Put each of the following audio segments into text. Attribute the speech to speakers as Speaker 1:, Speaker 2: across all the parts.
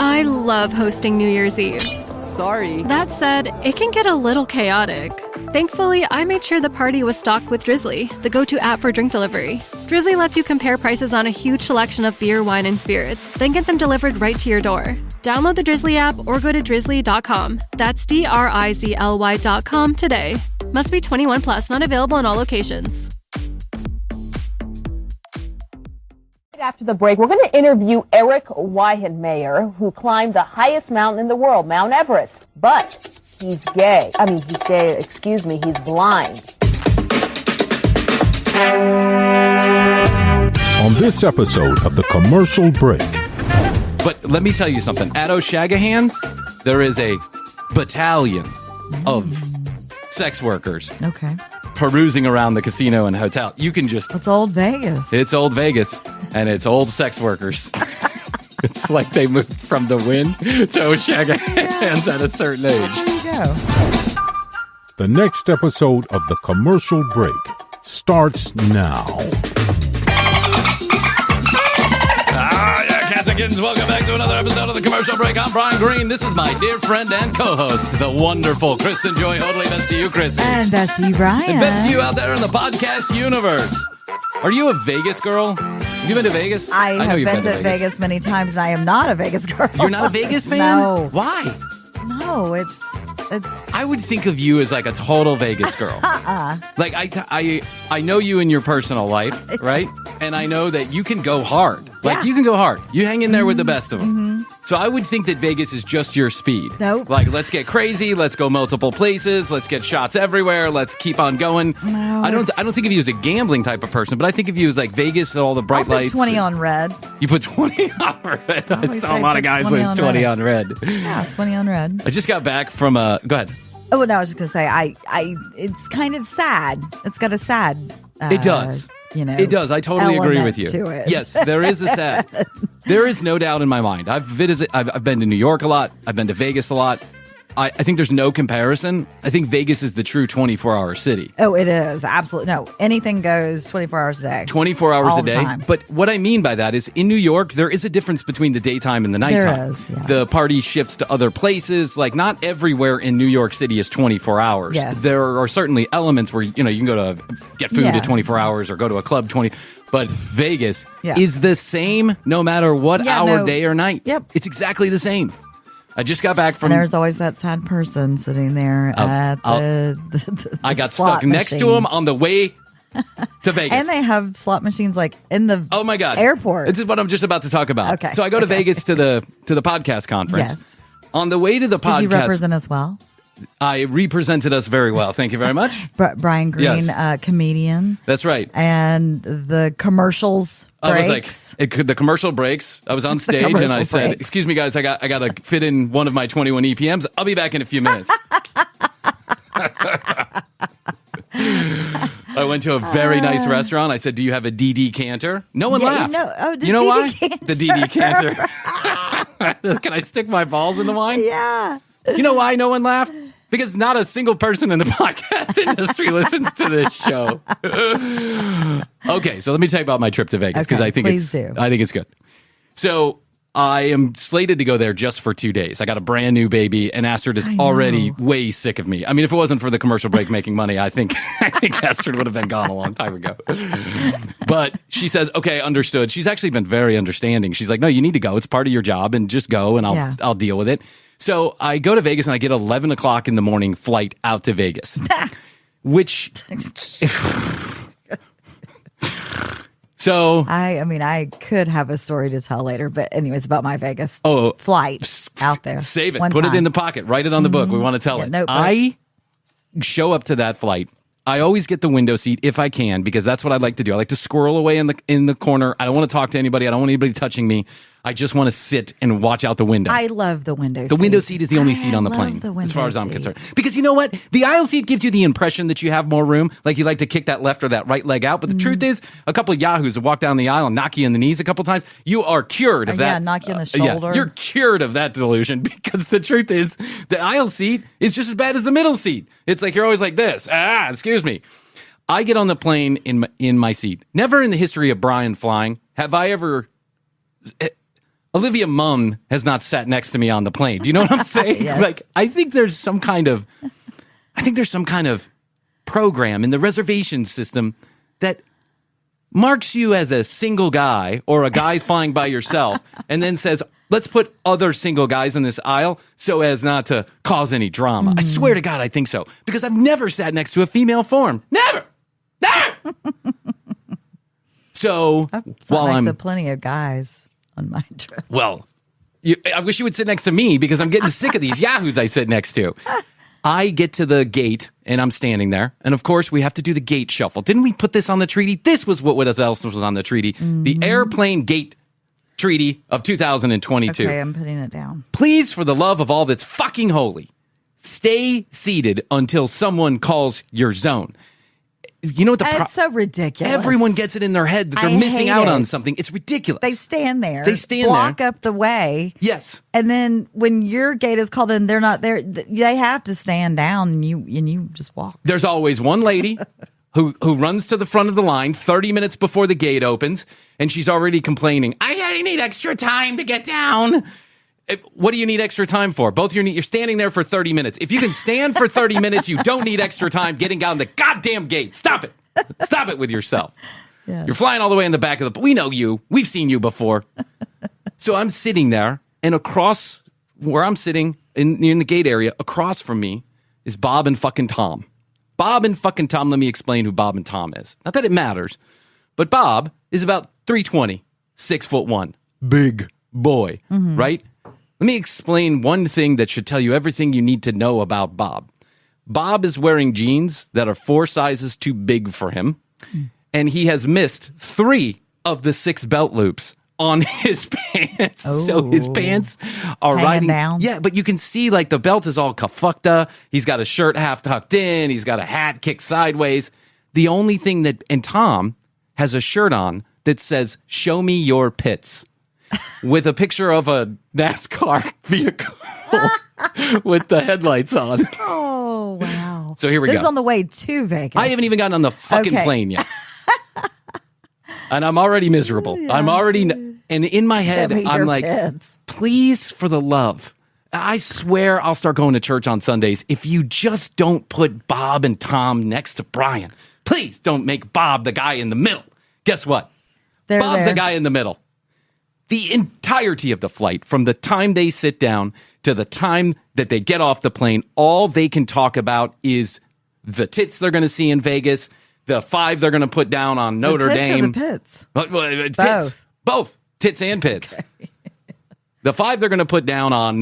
Speaker 1: I love hosting New Year's Eve.
Speaker 2: Sorry.
Speaker 1: That said, it can get a little chaotic. Thankfully, I made sure the party was stocked with Drizzly, the go-to app for drink delivery. Drizzly lets you compare prices on a huge selection of beer, wine, and spirits, then get them delivered right to your door. Download the Drizzly app or go to drizzly.com. That's DRIZLY.com today. Must be 21 plus, not available in all locations.
Speaker 3: After the break, we're going to interview Eric Weihenmayer, who climbed the highest mountain in the world, Mount Everest. But he's gay. He's blind.
Speaker 4: On this episode of The Commercial Break.
Speaker 5: But let me tell you something. At O'Shagahan's, there is a battalion of sex workers.
Speaker 6: Okay.
Speaker 5: Perusing around the casino and hotel. You can just...
Speaker 6: It's old Vegas.
Speaker 5: It's old Vegas, and it's old sex workers. It's like they moved from the Wynn to O'Shagahan's at a certain age.
Speaker 6: There you go.
Speaker 4: The next episode of The Commercial Break starts now.
Speaker 5: Cats and kittens, welcome back to another episode of The Commercial Break. I'm Bryan Green. This is my dear friend and co-host, the wonderful Kristen Joy Hoadley. Best to you, Chrissy.
Speaker 6: And best to you, Bryan.
Speaker 5: And best to you out there in the podcast universe. Are you a Vegas girl? Have you been to Vegas?
Speaker 6: I have been to Vegas many times, and I am not a Vegas girl.
Speaker 5: You're not a Vegas fan?
Speaker 6: No.
Speaker 5: Why?
Speaker 6: No, it's...
Speaker 5: I would think of you as like a total Vegas girl. Like I know you in your personal life, right? And I know that you can go hard. Like you can go hard. You hang in there with the best of them. So I would think that Vegas is just your speed.
Speaker 6: Nope.
Speaker 5: Like, let's get crazy. Let's go multiple places. Let's get shots everywhere. Let's keep on going.
Speaker 6: No,
Speaker 5: I don't think of you as a gambling type of person, but I think of you as like Vegas, all the bright lights.
Speaker 6: 20 on red.
Speaker 5: You put 20 on red. I saw a lot of guys lose 20 on red.
Speaker 6: Yeah, 20 on red.
Speaker 5: I just got back from go ahead.
Speaker 6: Oh, no, I was just going to say, it's kind of sad. It's got a sad...
Speaker 5: it does. It does. I totally agree with you. Yes, there is a sad. There is no doubt in my mind. I've been to New York a lot. I've been to Vegas a lot. I think there's no comparison. I think Vegas is the true 24-hour city.
Speaker 6: Oh, it is. Absolutely. No, anything goes 24 hours a day.
Speaker 5: 24 hours
Speaker 6: all
Speaker 5: a day.
Speaker 6: Time.
Speaker 5: But what I mean by that is in New York, there is a difference between the daytime and the nighttime.
Speaker 6: There is, yeah.
Speaker 5: The party shifts to other places. Like, not everywhere in New York City is 24 hours.
Speaker 6: Yes.
Speaker 5: There are certainly elements where, you can go to get food at 24 hours or go to a club 20. But Vegas is the same no matter what hour, day or night.
Speaker 6: Yep.
Speaker 5: It's exactly the same. I just got back from...
Speaker 6: And there's always that sad person sitting there at the
Speaker 5: I got stuck next to him on the way to Vegas.
Speaker 6: And they have slot machines like in the
Speaker 5: oh my God.
Speaker 6: airport.
Speaker 5: This is what I'm just about to talk about.
Speaker 6: Okay.
Speaker 5: So I go to Vegas to the podcast conference.
Speaker 6: Yes.
Speaker 5: On the way to the podcast...
Speaker 6: Did you represent us well?
Speaker 5: I represented us very well. Thank you very much.
Speaker 6: Bryan Green, comedian.
Speaker 5: That's right.
Speaker 6: And the commercials breaks.
Speaker 5: I was like, the commercial breaks. I was on stage and I said, "Excuse me, guys, I got to fit in one of my 21 EPMs. I'll be back in a few minutes." I went to a very nice restaurant. I said, "Do you have a DD canter?" No one laughed.
Speaker 6: The
Speaker 5: you know
Speaker 6: DD
Speaker 5: why?
Speaker 6: canter.
Speaker 5: The DD canter. Can I stick my balls in the wine?
Speaker 6: Yeah.
Speaker 5: You know why no one laughed? Because not a single person in the podcast industry listens to this show. Okay, so let me tell you about my trip to Vegas because I think it's good. So I am slated to go there just for 2 days. I got a brand new baby, and Astrid is already way sick of me. I mean, if it wasn't for the commercial break making money, I think Astrid would have been gone a long time ago. But she says, "Okay, understood." She's actually been very understanding. She's like, "No, you need to go. It's part of your job, and just go, and I'll deal with it." So I go to Vegas and I get 11 o'clock in the morning flight out to Vegas, which, so
Speaker 6: I could have a story to tell later, but anyways, about my Vegas flight out there.
Speaker 5: Save it, put it in the pocket, write it on the book. We want to tell it.
Speaker 6: Notebook.
Speaker 5: I show up to that flight. I always get the window seat if I can because that's what I like to do. I like to squirrel away in the corner. I don't want to talk to anybody. I don't want anybody touching me. I just want to sit and watch out the window.
Speaker 6: I love the window seat.
Speaker 5: The window seat is the only seat on the plane, as far as I'm concerned. Because you know what? The aisle seat gives you the impression that you have more room, like you like to kick that left or that right leg out. But the truth is, a couple of yahoos have walked down the aisle and knock you in the knees a couple times. You are cured of that.
Speaker 6: Yeah, knock you in the shoulder.
Speaker 5: You're cured of that delusion because the truth is, the aisle seat is just as bad as the middle seat. It's like you're always like this. Excuse me. I get on the plane in my seat. Never in the history of Bryan flying have I ever... Olivia Munn has not sat next to me on the plane. Do you know what I'm saying?
Speaker 6: Yes.
Speaker 5: Like, I think there's some kind of program in the reservation system that marks you as a single guy or a guy flying by yourself and then says, let's put other single guys in this aisle so as not to cause any drama. I swear to God, I think so. Because I've never sat next to a female form. Never! So, while I'm
Speaker 6: plenty of guys on my trip.
Speaker 5: Well, I wish you would sit next to me because I'm getting sick of these yahoos I sit next to. I get to the gate and I'm standing there. And of course, we have to do the gate shuffle. Didn't we put this on the treaty? This was what else was on the treaty. The airplane gate treaty of 2022.
Speaker 6: Okay, I'm putting it down.
Speaker 5: Please, for the love of all that's fucking holy, stay seated until someone calls your zone. You know what
Speaker 6: It's so ridiculous.
Speaker 5: Everyone gets it in their head that they're missing out on something. It's ridiculous.
Speaker 6: They stand there.
Speaker 5: Block
Speaker 6: up the way.
Speaker 5: Yes.
Speaker 6: And then when your gate is called and they're not there, they have to stand down and you just walk.
Speaker 5: There's always one lady who runs to the front of the line 30 minutes before the gate opens, and she's already complaining, I need extra time to get down. What do you need extra time for? You're standing there for 30 minutes. If you can stand for 30 minutes, you don't need extra time getting down the goddamn gate. Stop it. Stop it with yourself. Yes. You're flying all the way in the back of we know you. We've seen you before. So I'm sitting there, and across where I'm sitting in the gate area, across from me is Bob and fucking Tom. Bob and fucking Tom, let me explain who Bob and Tom is. Not that it matters, but Bob is about 320, 6'1", big boy, right? Let me explain one thing that should tell you everything you need to know about Bob. Bob is wearing jeans that are 4 sizes too big for him, and he has missed 3 of the 6 belt loops on his pants. Oh. So his pants are riding down. Yeah, but you can see like the belt is all kafukta. He's got a shirt half tucked in. He's got a hat kicked sideways. The only thing and Tom has a shirt on that says, "Show me your pits," with a picture of a NASCAR vehicle with the headlights on.
Speaker 6: Oh, wow.
Speaker 5: So here we go.
Speaker 6: This is on the way to Vegas.
Speaker 5: I haven't even gotten on the fucking plane yet. And I'm already miserable. Yeah. And in my head, I'm like, please, for the love, I swear I'll start going to church on Sundays if you just don't put Bob and Tom next to Bryan. Please don't make Bob the guy in the middle. Guess what? Bob's the guy in the middle. The entirety of the flight, from the time they sit down to the time that they get off the plane, all they can talk about is the tits they're going to see in Vegas, the 5 they're going to put down on Notre Dame.
Speaker 6: Or the pits?
Speaker 5: Tits. Both. Tits and pits. Okay. The 5 they're going to put down on,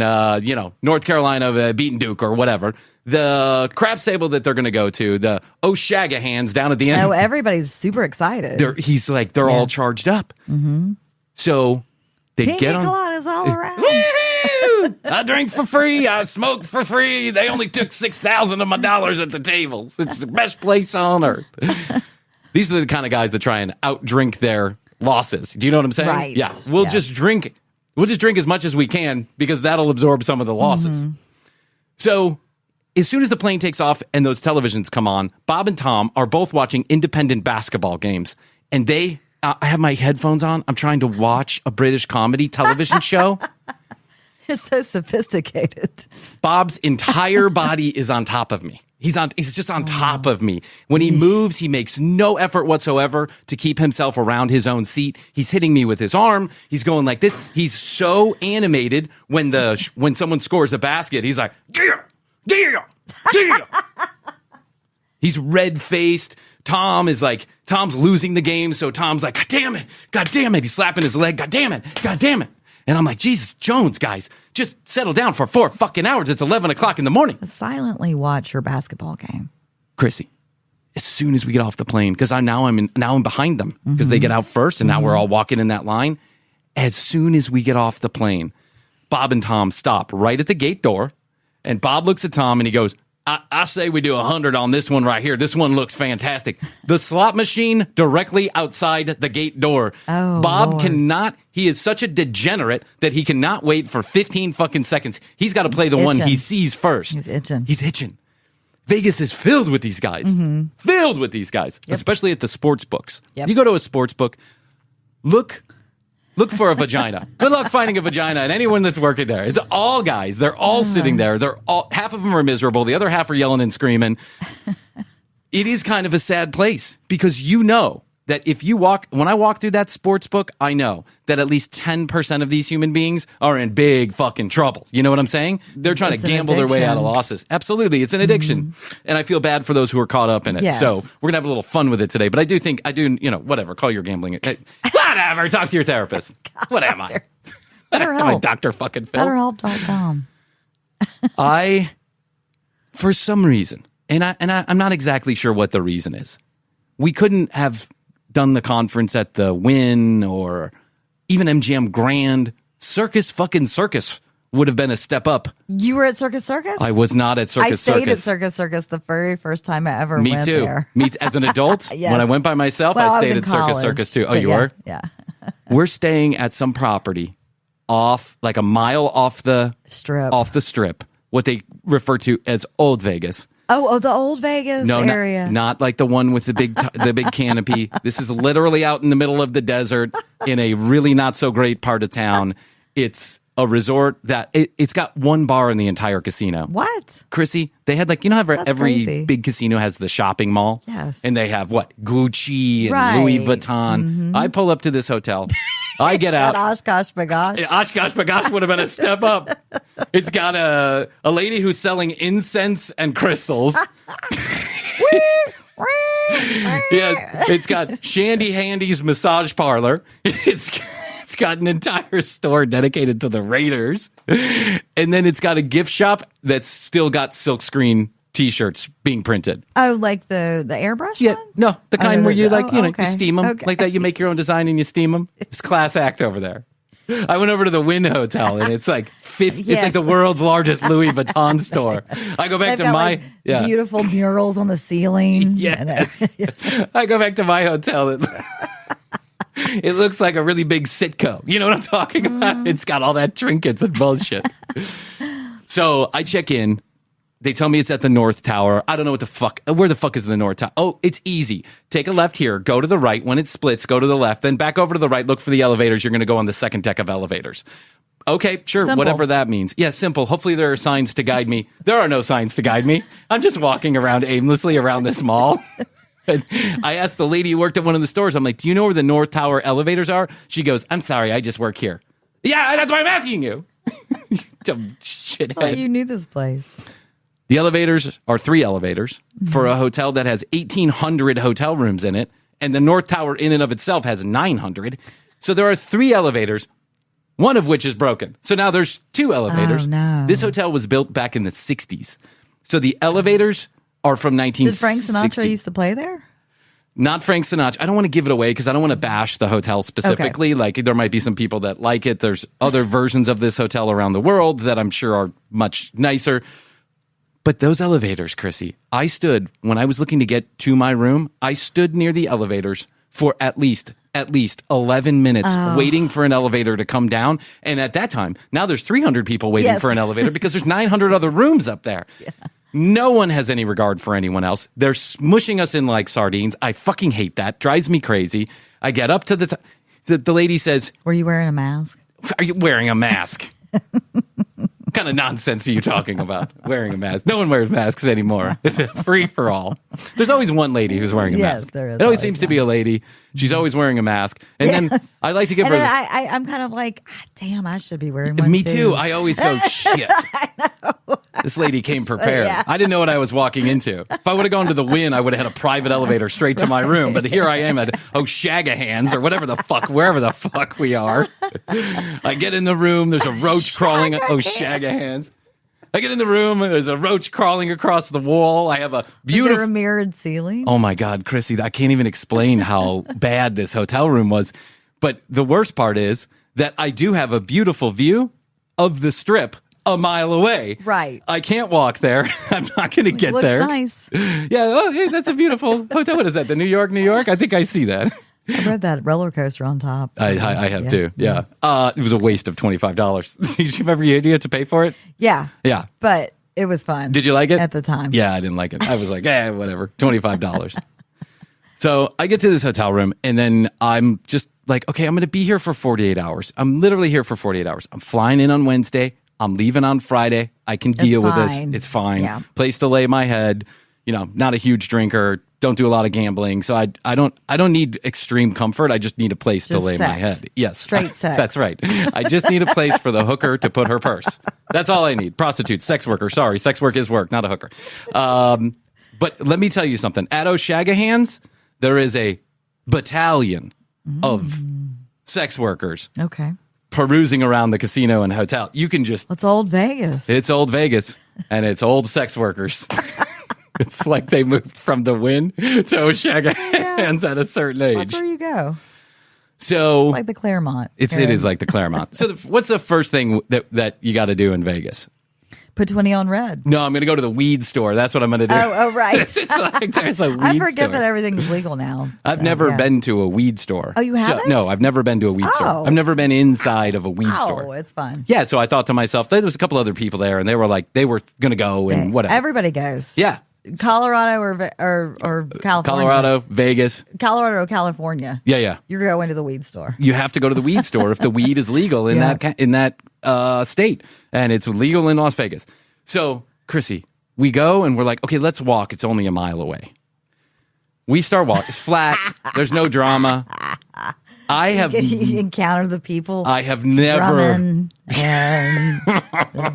Speaker 5: North Carolina beating Duke or whatever. The craps table that they're going to go to, the O'Shagahans down at the end.
Speaker 6: Oh, everybody's super excited.
Speaker 5: They're all charged up. Mm-hmm. So they get on.
Speaker 6: Coladas all around.
Speaker 5: I drink for free. I smoke for free. They only took $6,000 of my dollars at the tables. It's the best place on earth. These are the kind of guys that try and outdrink their losses. Do you know what I'm saying?
Speaker 6: Right.
Speaker 5: Yeah. We'll just drink. We'll just drink as much as we can because that'll absorb some of the losses. Mm-hmm. So as soon as the plane takes off and those televisions come on, Bob and Tom are both watching independent basketball games. And I have my headphones on. I'm trying to watch a British comedy television show.
Speaker 6: You're so sophisticated.
Speaker 5: Bob's entire body is on top of me. He's just on top of me. When he moves, he makes no effort whatsoever to keep himself around his own seat. He's hitting me with his arm. He's going like this. He's so animated when someone scores a basket. He's like, yeah. He's red-faced. Tom's losing the game, so Tom's like, God damn it. He's slapping his leg. God damn it. And I'm like, Jesus Jones, guys, just settle down for 4 fucking hours. It's 11 o'clock in the morning.
Speaker 6: Silently watch your basketball game.
Speaker 5: Chrissy, as soon as we get off the plane, because I'm behind them because they get out first, and now we're all walking in that line. As soon as we get off the plane, Bob and Tom stop right at the gate door, and Bob looks at Tom and he goes, I say we do 100 on this one right here. This one looks fantastic. The slot machine directly outside the gate door.
Speaker 6: Oh,
Speaker 5: Bob
Speaker 6: Lord.
Speaker 5: Cannot. He is such a degenerate that he cannot wait for 15 fucking seconds. He's got to play the one he sees first.
Speaker 6: He's itching.
Speaker 5: Vegas is filled with these guys. Mm-hmm. Filled with these guys, especially at the sports books.
Speaker 6: Yep.
Speaker 5: You go to a sports book, look Look for a vagina. Good luck finding a vagina and anyone that's working there. It's all guys. They're all sitting there. Half of them are miserable. The other half are yelling and screaming. It is kind of a sad place because you know that when I walk through that sports book, I know that at least 10% of these human beings are in big fucking trouble. You know what I'm saying? They're trying to gamble their way out of losses. Absolutely. It's an addiction. And I feel bad for those who are caught up in it. Yes. So we're going to have a little fun with it today. But whatever, call your gambling. Whatever, talk to your therapist. What am I?
Speaker 6: BetterHelp.
Speaker 5: Dr. fucking Phil.
Speaker 6: BetterHelp.com.
Speaker 5: For some reason, and I'm not exactly sure what the reason is, we couldn't have done the conference at the Wynn or even MGM Grand. Circus would have been a step up.
Speaker 6: You were at Circus Circus?
Speaker 5: I was not at Circus Circus.
Speaker 6: I stayed at Circus Circus the very first time I ever went there.
Speaker 5: Me too. As an adult,
Speaker 6: yes.
Speaker 5: When I went by myself, I stayed at
Speaker 6: college,
Speaker 5: Circus Circus too. Oh, you were?
Speaker 6: Yeah.
Speaker 5: We're staying at some property off, like a mile off the strip, what they refer to as Old Vegas.
Speaker 6: Oh, the Old Vegas area.
Speaker 5: Not like the one with the big canopy. This is literally out in the middle of the desert in a really not so great part of town. It's a resort that it's got one bar in the entire casino.
Speaker 6: What?
Speaker 5: Chrissy, they had every big casino has the shopping mall.
Speaker 6: Yes.
Speaker 5: And they have Gucci and Louis Vuitton. Mm-hmm. I pull up to this hotel. I get out.
Speaker 6: Oshkosh Bagosh.
Speaker 5: Oshkosh Bagosh would have been a step up. It's got a lady who's selling incense and crystals. Yeah, it's got Shandy Handy's massage parlor. It's got an entire store dedicated to the Raiders. And then it's got a gift shop that's still got silkscreen T-shirts being printed.
Speaker 6: Oh, like the airbrush ones?
Speaker 5: No, the kind where you
Speaker 6: okay.
Speaker 5: you steam them. Okay. Like that, you make your own design and you steam them. It's class act over there. I went over to the Wynn Hotel and it's like it's like the world's largest Louis Vuitton store. I go back to my
Speaker 6: beautiful murals on the ceiling.
Speaker 5: Yes. I go back to my hotel. It looks like a really big Sitco. You know what I'm talking about? It's got all that trinkets and bullshit. So I check in. They tell me it's at the North Tower. I don't know what the fuck. Where the fuck is the North Tower? Oh, it's easy. Take a left here. Go to the right. When it splits, go to the left. Then back over to the right. Look for the elevators. You're going to go on the second deck of elevators. Okay, sure. Simple. Whatever that means. Yeah, simple. Hopefully there are signs to guide me. There are no signs to guide me. I'm just walking around aimlessly around this mall. And I asked the lady who worked at one of the stores, I'm like, do you know where the North Tower elevators are? She goes, I'm sorry, I just work here. Yeah, that's why I'm asking you. Dumb shithead.
Speaker 6: Well, you knew this place.
Speaker 5: The elevators are 3 elevators for a hotel that has 1,800 hotel rooms in it, and the North Tower in and of itself has 900. So there are 3 elevators, one of which is broken. So now there's 2 elevators.
Speaker 6: Oh, no.
Speaker 5: This hotel was built back in the 60s. So the elevators are from 1960.
Speaker 6: Did Frank Sinatra used to play there?
Speaker 5: Not Frank Sinatra. I don't want to give it away because I don't want to bash the hotel specifically. Okay. Like there might be some people that like it. There's other versions of this hotel around the world that I'm sure are much nicer. But those elevators, Chrissy, when I was looking to get to my room, I stood near the elevators for at least 11 minutes waiting for an elevator to come down. And at that time, now there's 300 people waiting for an elevator because there's 900 other rooms up there. Yeah. No one has any regard for anyone else. They're smushing us in like sardines. I fucking hate that. Drives me crazy. I get up to the lady says,
Speaker 6: were you wearing a mask?
Speaker 5: Are you wearing a mask? What kind of nonsense are you talking about? Wearing a mask. No one wears masks anymore. It's a free for all. There's always one lady who's wearing a mask.
Speaker 6: There is.
Speaker 5: It always seems to be a lady. She's always wearing a mask. And then I like to give her...
Speaker 6: I'm kind of like, damn, I should be wearing one
Speaker 5: Me too. I always go, shit. I know. This lady came prepared. I didn't know what I was walking into. If I would have gone to the Wynn, I would have had a private elevator straight to my room. But here I am at O'Shagahands or whatever the fuck, wherever the fuck we are. I get in the room. There's a roach crawling. O'Shagahands. I get in the room. There's a roach crawling across the wall. I have a beautiful...
Speaker 6: Is there a mirrored ceiling?
Speaker 5: Oh, my God, Chrissy, I can't even explain how bad this hotel room was. But the worst part is that I do have a beautiful view of the Strip a mile away.
Speaker 6: Right.
Speaker 5: I can't walk there. I'm not going to get there.
Speaker 6: Looks nice.
Speaker 5: Yeah. Oh, hey, that's a beautiful hotel. What is that? The New York? I think I see that.
Speaker 6: I rode that roller coaster on top.
Speaker 5: I have too. Yeah. It was a waste of $25. Did you ever you had to pay for it?
Speaker 6: Yeah.
Speaker 5: Yeah.
Speaker 6: But it was fun.
Speaker 5: Did you like it?
Speaker 6: At the time.
Speaker 5: Yeah, I didn't like it. I was like, whatever. $25. So I get to this hotel room, and then I'm just like, okay, I'm going to be here for 48 hours. I'm literally here for 48 hours. I'm flying in on Wednesday. I'm leaving on Friday. I can deal with this. It's fine. Yeah. Place to lay my head. Not a huge drinker. Don't do a lot of gambling. So I don't need extreme comfort. I just need a place to lay my head. Yes.
Speaker 6: Straight sex.
Speaker 5: That's right. I just need a place for the hooker to put her purse. That's all I need. Prostitute, sex worker. Sorry, sex work is work, not a hooker. But let me tell you something. At O'Shagahan's, there is a battalion of sex workers.
Speaker 6: Okay.
Speaker 5: Perusing around the casino and hotel. You can just...
Speaker 6: It's old Vegas.
Speaker 5: It's old Vegas, and it's old sex workers. It's like they moved from the Wynn to O'Shagahan's at a certain age.
Speaker 6: That's where you go.
Speaker 5: So...
Speaker 6: It's like the Claremont.
Speaker 5: It is like the Claremont. So what's the first thing that you got to do in Vegas?
Speaker 6: Put 20 on red.
Speaker 5: No, I'm going to go to the weed store. That's what I'm going to do.
Speaker 6: Oh, right.
Speaker 5: It's like there's a weed store.
Speaker 6: I forget that everything's legal now.
Speaker 5: I've never been to a weed store.
Speaker 6: Oh, you haven't?
Speaker 5: No, I've never been to a weed store. I've never been inside of a weed store.
Speaker 6: Oh, it's fun.
Speaker 5: Yeah, so I thought to myself, there was a couple other people there, and they were going to go and whatever.
Speaker 6: Everybody goes.
Speaker 5: Yeah.
Speaker 6: Colorado or California?
Speaker 5: Colorado, Vegas.
Speaker 6: Colorado or California.
Speaker 5: Yeah.
Speaker 6: You're going to the weed store.
Speaker 5: You have to go to the weed store if the weed is legal in that state, and it's legal in Las Vegas. So, Chrissy, we go and we're like, okay, let's walk. It's only a mile away. We start walking. It's flat. There's no drama.
Speaker 6: You encounter the people.
Speaker 5: I have never
Speaker 6: drumming and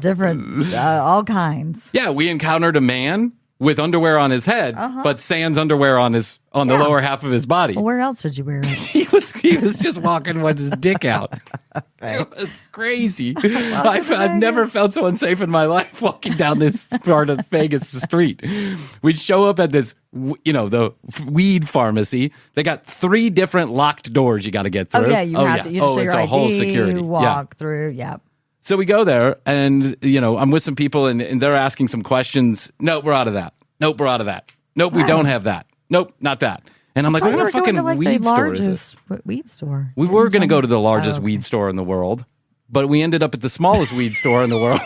Speaker 6: different, all kinds.
Speaker 5: Yeah, we encountered a man with underwear on his head, but sans underwear on the lower half of his body.
Speaker 6: Well, where else did you wear it?
Speaker 5: He was just walking with his dick out. Okay. It was crazy. I've never felt so unsafe in my life walking down this part of Vegas street. We show up at this, the weed pharmacy. They got 3 different locked doors you got to get through.
Speaker 6: Oh, yeah, you have to. You have to show your ID,
Speaker 5: whole security.
Speaker 6: Walk through, yeah.
Speaker 5: So we go there, and, I'm with some people, and they're asking some questions. Nope, we're out of that. Nope, we're out of that. Nope, we don't have that. Nope, not that. And I'm like, what kind of fucking weed store is this?
Speaker 6: Weed store.
Speaker 5: We were going to go to the largest weed store in the world, but we ended up at the smallest weed store in the world,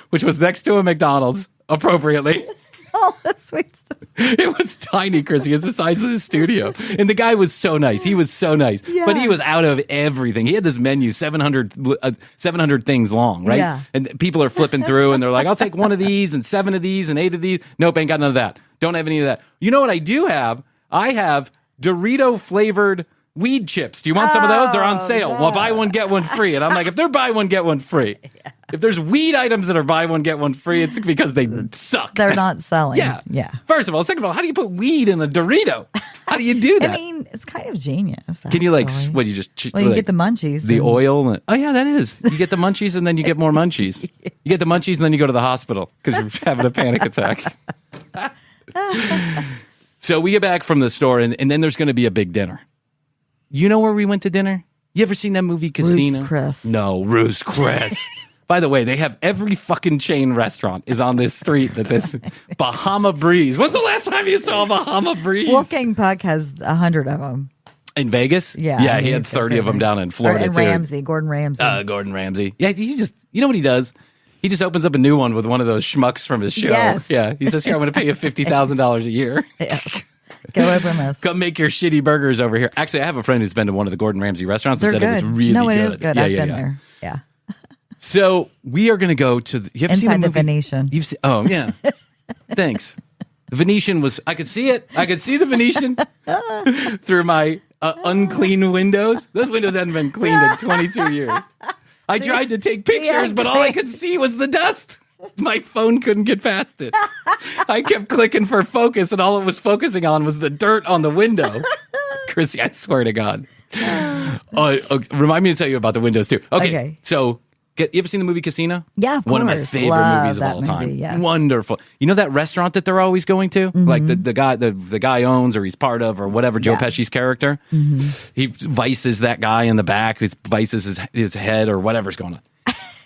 Speaker 5: which was next to a McDonald's, appropriately.
Speaker 6: Smallest weed store.
Speaker 5: It was tiny, Chrissy. It's the size of the studio. And the guy was so nice. He was so nice. Yeah. But he was out of everything. He had this menu, 700 things long, right? Yeah. And people are flipping through, and they're like, I'll take 1 of these and 7 of these and 8 of these. Nope, ain't got none of that. Don't have any of that. You know what I do have? I have Dorito-flavored weed chips. Do you want some of those? They're on sale. Well, buy one, get one free. And I'm like, if they're buy one, get one free. Yeah. If there's weed items that are buy one, get one free, it's because they suck.
Speaker 6: They're not selling.
Speaker 5: Yeah. First of all. Second of all, how do you put weed in a Dorito? How do you do that?
Speaker 6: I mean, it's kind of genius. Actually.
Speaker 5: Can you you just...
Speaker 6: you get the munchies.
Speaker 5: The oil. Oh, yeah, that is. You get the munchies and then you get more munchies. You get the munchies and then you go to the hospital because you're having a panic attack. So we get back from the store, and then there's going to be a big dinner. You know where we went to dinner? You ever seen that movie Casino?
Speaker 6: Ruth's Chris.
Speaker 5: No, Ruth's Chris. By the way, they have every fucking chain restaurant is on this street that this Bahama Breeze. When's the last time you saw Bahama Breeze?
Speaker 6: Wolfgang Puck has 100 of them.
Speaker 5: In Vegas?
Speaker 6: Yeah.
Speaker 5: He had 30 of them down in Florida,
Speaker 6: and
Speaker 5: too.
Speaker 6: Gordon Ramsay.
Speaker 5: Gordon Ramsay. Yeah, you know what he does? He just opens up a new one with one of those schmucks from his show.
Speaker 6: Yes.
Speaker 5: Yeah. He says, here, I'm going to pay you $50,000 a year.
Speaker 6: Yeah. Go open this.
Speaker 5: Come make your shitty burgers over here. Actually, I have a friend who's been to one of the Gordon Ramsay restaurants and said it was really good.
Speaker 6: No, it is good. I've been there. Yeah.
Speaker 5: So we are going to go to
Speaker 6: Inside the Venetian.
Speaker 5: You've seen, oh, yeah. Thanks. The Venetian was, I could see it. I could see the Venetian through my unclean windows. Those windows hadn't been cleaned in 22 years. I tried to take pictures, but all I could see was the dust. My phone couldn't get past it. I kept clicking for focus, and all it was focusing on was the dirt on the window. Chrissy, I swear to God. Remind me to tell you about the windows, too. Okay. So, you ever seen the movie Casino?
Speaker 6: Yeah, of course.
Speaker 5: One of my favorite movies of all time.
Speaker 6: Yes.
Speaker 5: Wonderful. You know that restaurant that they're always going to? Mm-hmm. Like the guy owns or he's part of or whatever, Joe Pesci's character? Mm-hmm. He vices that guy in the back. He vices his head or whatever's going on.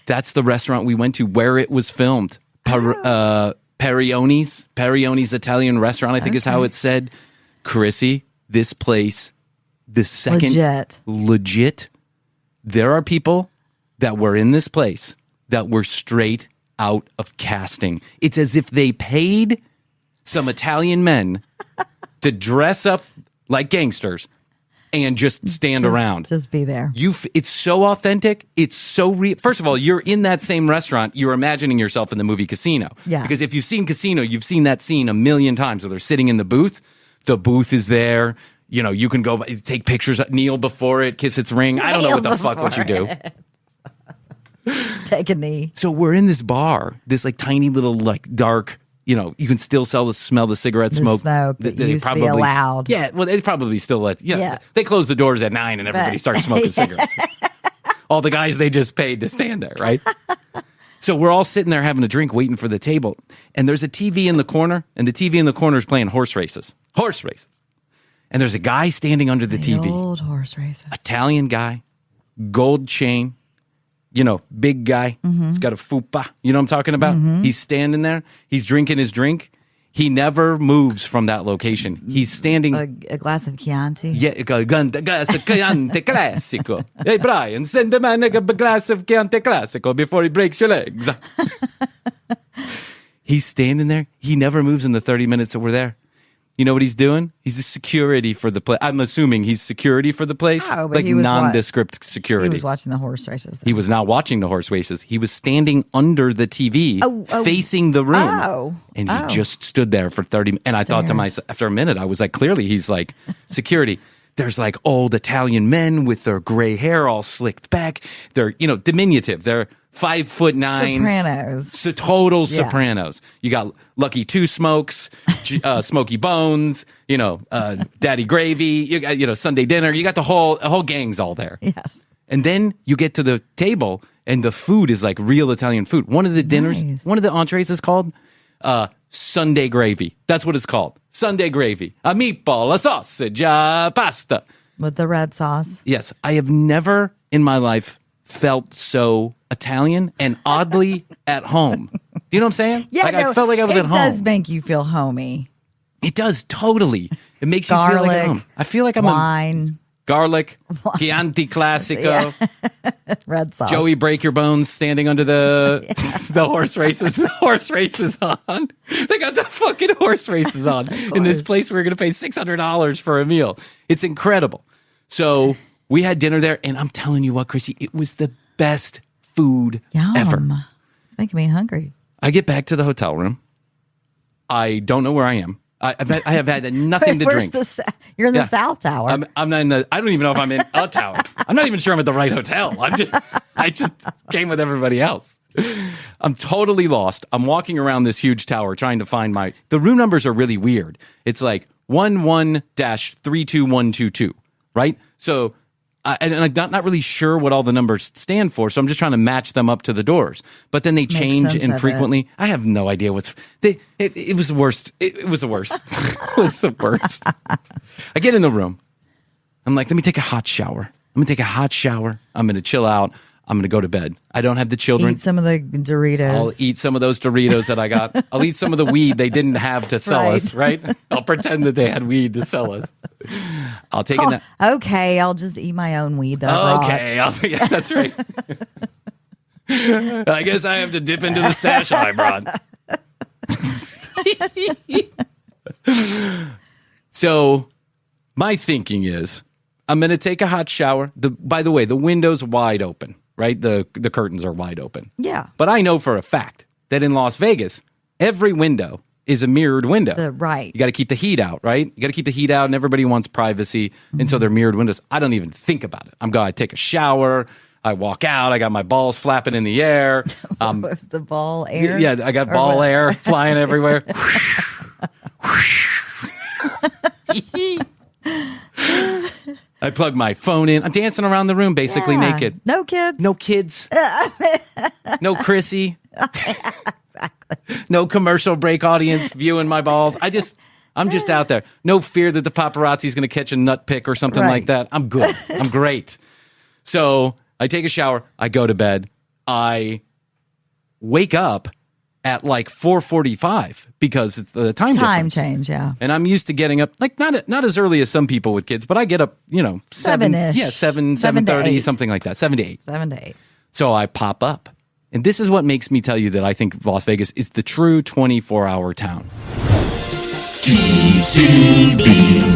Speaker 5: That's the restaurant we went to where it was filmed. Perione's Italian restaurant, I think is how it's said. Chrissy, this place, the second... Legit. There are people that were in this place that were straight out of casting. It's as if they paid some Italian men to dress up like gangsters and just stand around.
Speaker 6: Just be there.
Speaker 5: It's so authentic. It's so real. First of all, you're in that same restaurant. You're imagining yourself in the movie Casino.
Speaker 6: Yeah.
Speaker 5: Because if you've seen Casino, you've seen that scene a million times where they're sitting in the booth. The booth is there. You know, you can go take pictures, kneel before it, kiss its ring. I don't know what the fuck what you do.
Speaker 6: Take a knee.
Speaker 5: So we're in this bar, this like tiny little like dark, you know, you can still smell the cigarette smoke.
Speaker 6: That used to be allowed.
Speaker 5: Yeah, well, they probably still let, they close the doors at 9 and everybody starts smoking cigarettes. All the guys they just paid to stand there, right? So we're all sitting there having a drink, waiting for the table. And there's a TV in the corner, and the TV in the corner is playing horse races. Horse races. And there's a guy standing under the TV.
Speaker 6: Old horse races.
Speaker 5: Italian guy, gold chain, you know, big guy. He's got a fupa. You know what I'm talking about? He's standing there. He's drinking his drink. He never moves from that location. He's standing.
Speaker 6: A glass of Chianti.
Speaker 5: Yeah, a glass of Chianti Classico. Hey, Bryan, send the man a glass of Chianti Classico before he breaks your legs. He's standing there. He never moves in the 30 minutes that we're there. You know what he's doing? He's the security for the place. I'm assuming he's security for the place.
Speaker 6: Oh, but
Speaker 5: like
Speaker 6: he was
Speaker 5: nondescript security.
Speaker 6: He was watching the horse races.
Speaker 5: He was not watching the horse races. He was standing under the TV, facing the room. And he just stood there for 30 minutes. And I thought to myself, after a minute, I was like, clearly he's like security. There's like old Italian men with their gray hair all slicked back. They're, you know, diminutive. They're 5'9".
Speaker 6: Sopranos.
Speaker 5: Total Sopranos. You got Lucky Two Smokes, Smoky Bones, you know, Daddy Gravy, you got, you know, Sunday Dinner. You got the whole gang's all there.
Speaker 6: Yes.
Speaker 5: And then you get to the table and the food is like real Italian food. One of the dinners, one of the entrees is called Sunday Gravy. That's what it's called. Sunday Gravy. A meatball, a sausage, pasta.
Speaker 6: With the red sauce.
Speaker 5: Yes. I have never in my life felt so Italian and oddly at home. Do you know what I'm saying?
Speaker 6: Yeah,
Speaker 5: like, I felt like I was at home.
Speaker 6: It does make you feel homey.
Speaker 5: It does, totally. It makes you feel like at home. I feel like I'm
Speaker 6: wine.
Speaker 5: Garlic, Chianti Classico,
Speaker 6: red sauce.
Speaker 5: Joey Break Your Bones standing under the horse races. The horse races on. They got the fucking horse races on in this place where we're going to pay $600 for a meal. It's incredible. So we had dinner there, and I'm telling you what, Chrissy, it was the best food ever.
Speaker 6: It's making me hungry.
Speaker 5: I get back to the hotel room. I don't know where I am. I have had nothing to drink.
Speaker 6: You're in the South Tower.
Speaker 5: I'm not in the. I don't even know if I'm in a tower. I'm not even sure I'm at the right hotel. I just came with everybody else. I'm totally lost. I'm walking around this huge tower trying to find the room numbers are really weird. It's like 11-32122, right? So, and I'm not really sure what all the numbers stand for, so I'm just trying to match them up to the doors. But then they change infrequently. I have no idea it was the worst. It was the worst. It was the worst. I get in the room. I'm like, let me take a hot shower. I'm going to chill out. I'm going to go to bed. I don't have the children.
Speaker 6: Eat some of the Doritos.
Speaker 5: I'll eat some of those Doritos that I got. I'll eat some of the weed they didn't have to sell us, right? I'll pretend that they had weed to sell us. I'll take it.
Speaker 6: Okay, I'll just eat my own weed that I brought.
Speaker 5: Okay, yeah, that's right. I guess I have to dip into the stash I brought. So my thinking is I'm going to take a hot shower. By the way, the window's wide open. Right? The curtains are wide open.
Speaker 6: Yeah.
Speaker 5: But I know for a fact that in Las Vegas, every window is a mirrored window.
Speaker 6: Right.
Speaker 5: You got to keep the heat out, right? You got to keep the heat out, and everybody wants privacy. And so they're mirrored windows. I don't even think about it. I take a shower. I walk out. I got my balls flapping in the air.
Speaker 6: Was the ball air?
Speaker 5: Yeah, I got ball air flying everywhere. I plug my phone in. I'm dancing around the room basically naked.
Speaker 6: No kids.
Speaker 5: No kids. No Chrissy. No commercial break audience viewing my balls. I'm just out there. No fear that the paparazzi's going to catch a nut pick or something like that. I'm good. I'm great. So I take a shower. I go to bed. I wake up at like 4:45 because it's the time difference.
Speaker 6: Change, yeah.
Speaker 5: And I'm used to getting up like not as early as some people with kids, but I get up,
Speaker 6: 7-ish.
Speaker 5: Yeah, 7:30, something like that. 7 to 8.
Speaker 6: 7 to 8.
Speaker 5: So I pop up. And this is what makes me tell you that I think Las Vegas is the true 24-hour town.
Speaker 2: TCB.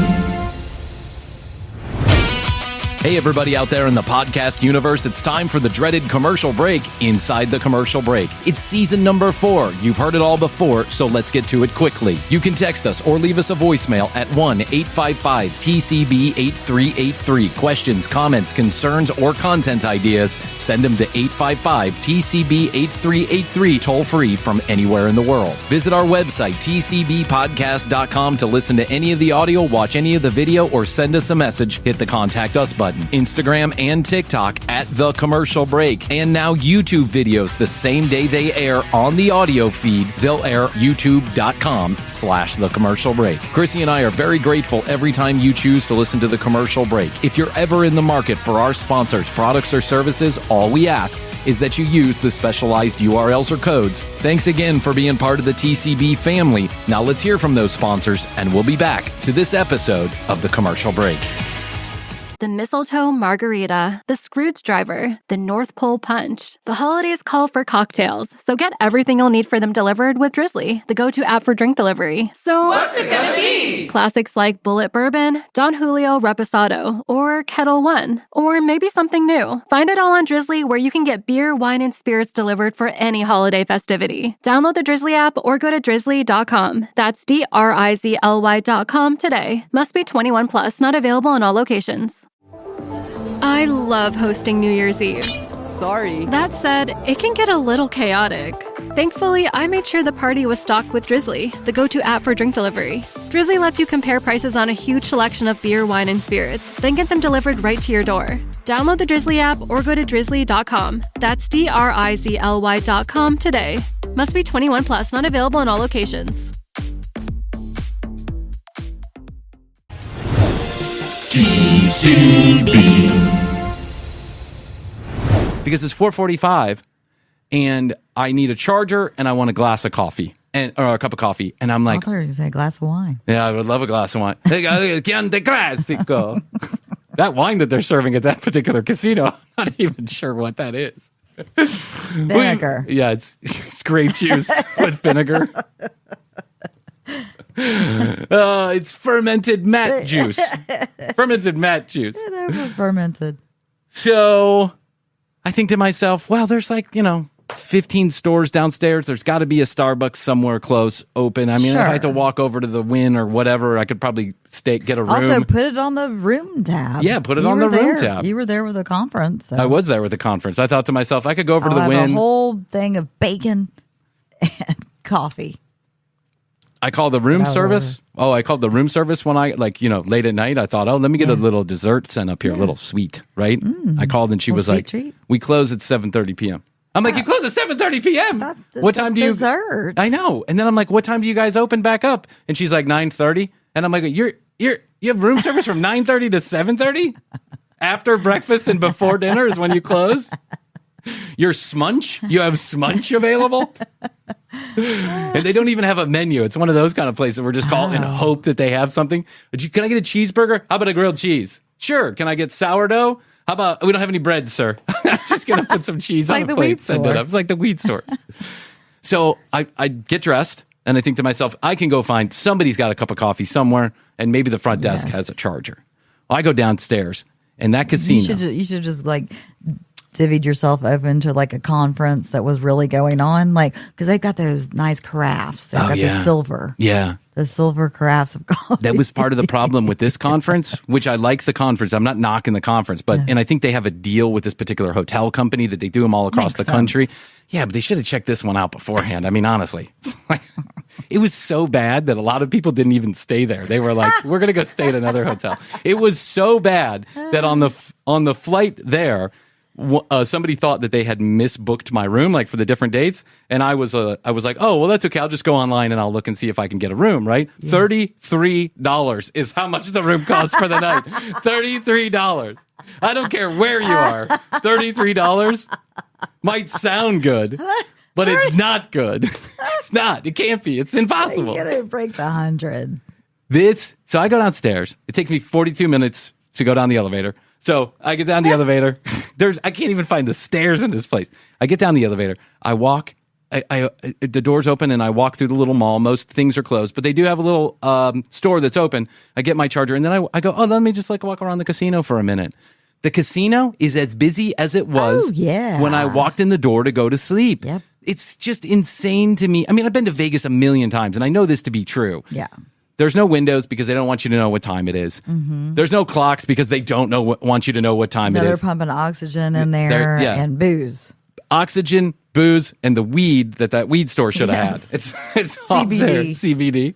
Speaker 5: Hey, everybody out there in the podcast universe, it's time for the dreaded commercial break inside the commercial break. It's season number 4. You've heard it all before, so let's get to it quickly. You can text us or leave us a voicemail at 1-855-TCB-8383. Questions, comments, concerns, or content ideas, send them to 855-TCB-8383, toll free from anywhere in the world. Visit our website, tcbpodcast.com, to listen to any of the audio, watch any of the video, or send us a message. Hit the Contact Us button. Instagram and TikTok at The Commercial Break. And now YouTube videos the same day they air on the audio feed. They'll air youtube.com/The Commercial Break. Chrissy and I are very grateful every time you choose to listen to The Commercial Break. If you're ever in the market for our sponsors, products, or services, all we ask is that you use the specialized URLs or codes. Thanks again for being part of the TCB family. Now let's hear from those sponsors, and we'll be back to this episode of The Commercial Break.
Speaker 1: The mistletoe margarita, the Scrooge driver, the North Pole punch. The holidays call for cocktails, so get everything you'll need for them delivered with Drizzly, the go-to app for drink delivery. So
Speaker 2: what's it gonna be?
Speaker 1: Classics like Bullet Bourbon, Don Julio Reposado, or Kettle One, or maybe something new. Find it all on Drizzly, where you can get beer, wine, and spirits delivered for any holiday festivity. Download the Drizzly app or go to drizzly.com. That's DRIZLY.com today. Must be 21 plus, not available in all locations. I love hosting New Year's Eve.
Speaker 7: Sorry.
Speaker 1: That said, it can get a little chaotic. Thankfully, I made sure the party was stocked with Drizzly, the go-to app for drink delivery. Drizzly lets you compare prices on a huge selection of beer, wine, and spirits, then get them delivered right to your door. Download the Drizzly app or go to drizzly.com. That's DRIZLY.com today. Must be 21 plus, not available in all locations.
Speaker 2: TCB.
Speaker 5: Because it's 4:45 and I need a charger and I want a glass of coffee or a cup of coffee. And I'm like,
Speaker 6: I thought you were going to say a glass of wine.
Speaker 5: Yeah, I would love a glass of wine. That wine that they're serving at that particular casino, I'm not even sure what that is.
Speaker 6: Vinegar.
Speaker 5: It's grape juice with vinegar. It's fermented mat juice. Fermented mat juice.
Speaker 6: Fermented.
Speaker 5: So I think to myself, well, there's 15 stores downstairs. There's got to be a Starbucks somewhere close open. I mean,
Speaker 6: Sure.
Speaker 5: if I had to walk over to the Wynn or whatever, I could probably get a room.
Speaker 6: Also, put it on the room tab.
Speaker 5: Yeah, put it on the room tab.
Speaker 6: You were there with the conference. So.
Speaker 5: I was there with the conference. I thought to myself, I could go over to the
Speaker 6: I'll have
Speaker 5: Wynn.
Speaker 6: a whole thing of bacon and coffee.
Speaker 5: I called the room service. Oh, I called the room service when late at night. I thought, let me get a little dessert sent up here, a little sweet, right? I called and she was like,
Speaker 6: treat.
Speaker 5: we close at 7:30 p.m. I'm like, you close at 7:30 p.m.? What time do you?
Speaker 6: Dessert.
Speaker 5: I know. And then I'm like, what time do you guys open back up? And she's like, 9:30. And I'm like, you have room service from 9:30 to 7:30? After breakfast and before dinner is when you close? Your smunch? You have smunch available? And they don't even have a menu. It's one of those kind of places where just call and hope that they have something. Can I get a cheeseburger? How about a grilled cheese? Sure. Can I get sourdough? How about, we don't have any bread, sir. I'm just going to put some cheese on a plate. Send it up. It's like the weed store. So I get dressed and I think to myself, I can go find somebody's got a cup of coffee somewhere and maybe the front desk has a charger. Well, I go downstairs and that casino.
Speaker 6: You should just divvied yourself over into a conference that was really going on, because they've got those nice carafes. They've got the silver.
Speaker 5: Yeah.
Speaker 6: The silver carafes of coffee.
Speaker 5: That was part of the problem with this conference, which I like the conference. I'm not knocking the conference, and I think they have a deal with this particular hotel company that they do them all across the country. Yeah, but they should have checked this one out beforehand. I mean, honestly, it was so bad that a lot of people didn't even stay there. They were like, we're going to go stay at another hotel. It was so bad that on the flight there, somebody thought that they had misbooked my room, for the different dates, and I was like, oh well, that's okay. I'll just go online and I'll look and see if I can get a room. Right, yeah. $33 is how much the room costs for the night. $33. I don't care where you are. $33 might sound good, but it's not good. It's not. It can't be. It's impossible.
Speaker 6: You gotta break the 100.
Speaker 5: So I go downstairs. It takes me 42 minutes to go down the elevator. So I get down the elevator. I can't even find the stairs in this place. I get down the elevator. I walk the doors open and I walk through the little mall. Most things are closed, but they do have a little store that's open. I get my charger and then I go, oh, let me just like walk around the casino for a minute. The casino is as busy as it was when I walked in the door to go to sleep.
Speaker 6: Yep.
Speaker 5: It's just insane to me. I mean, I've been to Vegas a million times and I know this to be true.
Speaker 6: Yeah.
Speaker 5: There's no windows because they don't want you to know what time it is. Mm-hmm. There's no clocks because they don't want you to know what time it is.
Speaker 6: They're pumping oxygen in there and booze. Oxygen,
Speaker 5: booze, and the weed that weed store should have had. It's all there. CBD.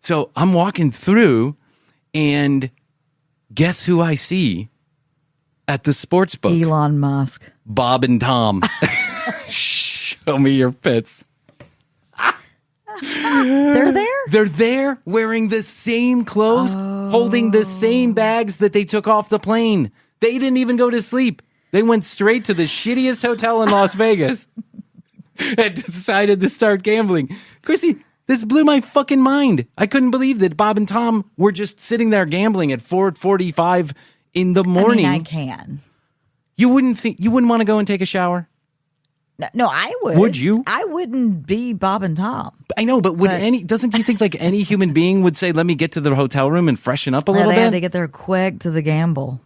Speaker 5: So I'm walking through, and guess who I see at the sports book?
Speaker 6: Elon Musk.
Speaker 5: Bob and Tom. Show me your pits.
Speaker 6: They're there?
Speaker 5: They're there wearing the same clothes, holding the same bags that they took off the plane. They didn't even go to sleep. They went straight to the shittiest hotel in Las Vegas and decided to start gambling. Chrissy, this blew my fucking mind. I couldn't believe that Bob and Tom were just sitting there gambling at 4:45 in the morning.
Speaker 6: I can.
Speaker 5: You wouldn't want to go and take a shower?
Speaker 6: No, I would.
Speaker 5: Would you?
Speaker 6: I wouldn't be Bob and Tom.
Speaker 5: I know, but doesn't you think like any human being would say, let me get to the hotel room and freshen up a little bit?
Speaker 6: They had to get there quick to the gamble.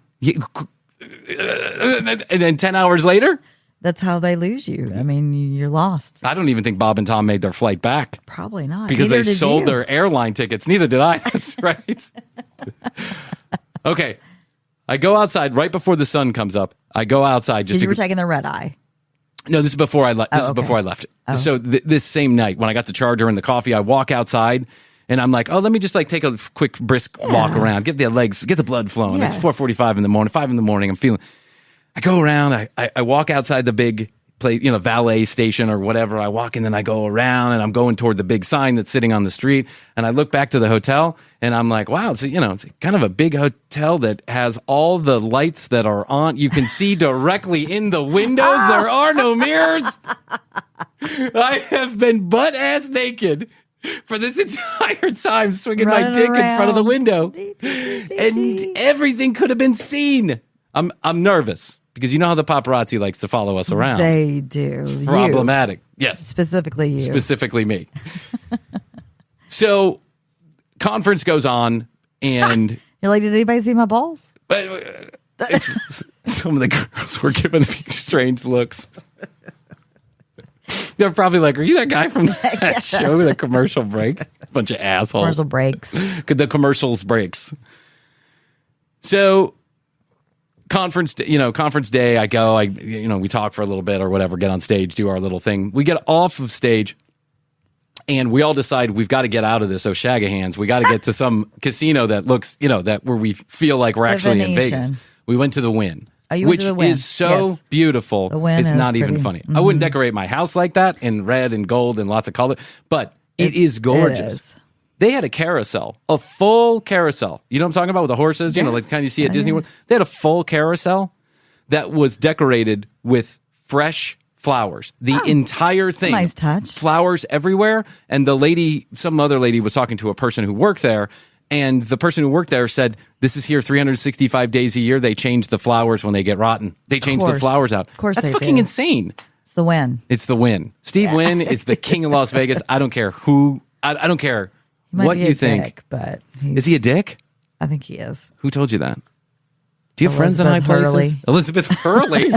Speaker 5: And then 10 hours later?
Speaker 6: That's how they lose you. I mean, you're lost.
Speaker 5: I don't even think Bob and Tom made their flight back.
Speaker 6: Probably not.
Speaker 5: Because they sold their airline tickets. Neither did I. That's right. Okay. I go outside right before the sun comes up. I go outside just
Speaker 6: you were taking the red eye.
Speaker 5: No, this is before I left. This is before I left. So this same night when I got the charger and the coffee, I walk outside and I'm like, oh, let me just like take a quick brisk walk around, get the blood flowing. It's 4:45 in the morning, 5 in the morning. I go around. I walk outside the big place, valet station or whatever. I walk and then I go around and I'm going toward the big sign that's sitting on the street. And I look back to the hotel and I'm like, wow, it's kind of a big hotel that has all the lights that are on. You can see directly in the windows. There are no mirrors. I have been butt ass naked for this entire time, swinging my dick in front of the window. And everything could have been seen. I'm nervous. Because you know how the paparazzi likes to follow us around.
Speaker 6: They do.
Speaker 5: It's problematic. Yes.
Speaker 6: Specifically you.
Speaker 5: Specifically me. So, conference goes on, and...
Speaker 6: You're like, did anybody see my balls?
Speaker 5: Some of the girls were giving me strange looks. They're probably like, are you that guy from that show, the commercial break? Bunch of assholes.
Speaker 6: Commercial breaks.
Speaker 5: The commercials breaks. So... Conference day, I go, we talk for a little bit or whatever, get on stage, do our little thing. We get off of stage and we all decide we've got to get out of this O'Shagahans. We got to get to some casino that looks, that where we feel like we're actually in Vegas. We went to the Wynn, which is so beautiful. The Wynn it's not even funny. Mm-hmm. I wouldn't decorate my house like that in red and gold and lots of color, but it is gorgeous. It is. They had a carousel, a full carousel. You know what I'm talking about with the horses?
Speaker 6: Yes.
Speaker 5: Like kind of you see at Disney World. They had a full carousel that was decorated with fresh flowers. The entire thing.
Speaker 6: Nice touch.
Speaker 5: Flowers everywhere. And some other lady was talking to a person who worked there. And the person who worked there said, this is here 365 days a year. They change the flowers when they get rotten. They change the flowers out.
Speaker 6: Of course
Speaker 5: That's fucking insane.
Speaker 6: It's the Wynn.
Speaker 5: It's the Wynn. Steve Wynn is the king of Las Vegas. I don't care who. I don't care. What you think?
Speaker 6: Dick, but
Speaker 5: is he a dick?
Speaker 6: I think he is.
Speaker 5: Who told you that? Do you have friends in high places? Elizabeth Hurley.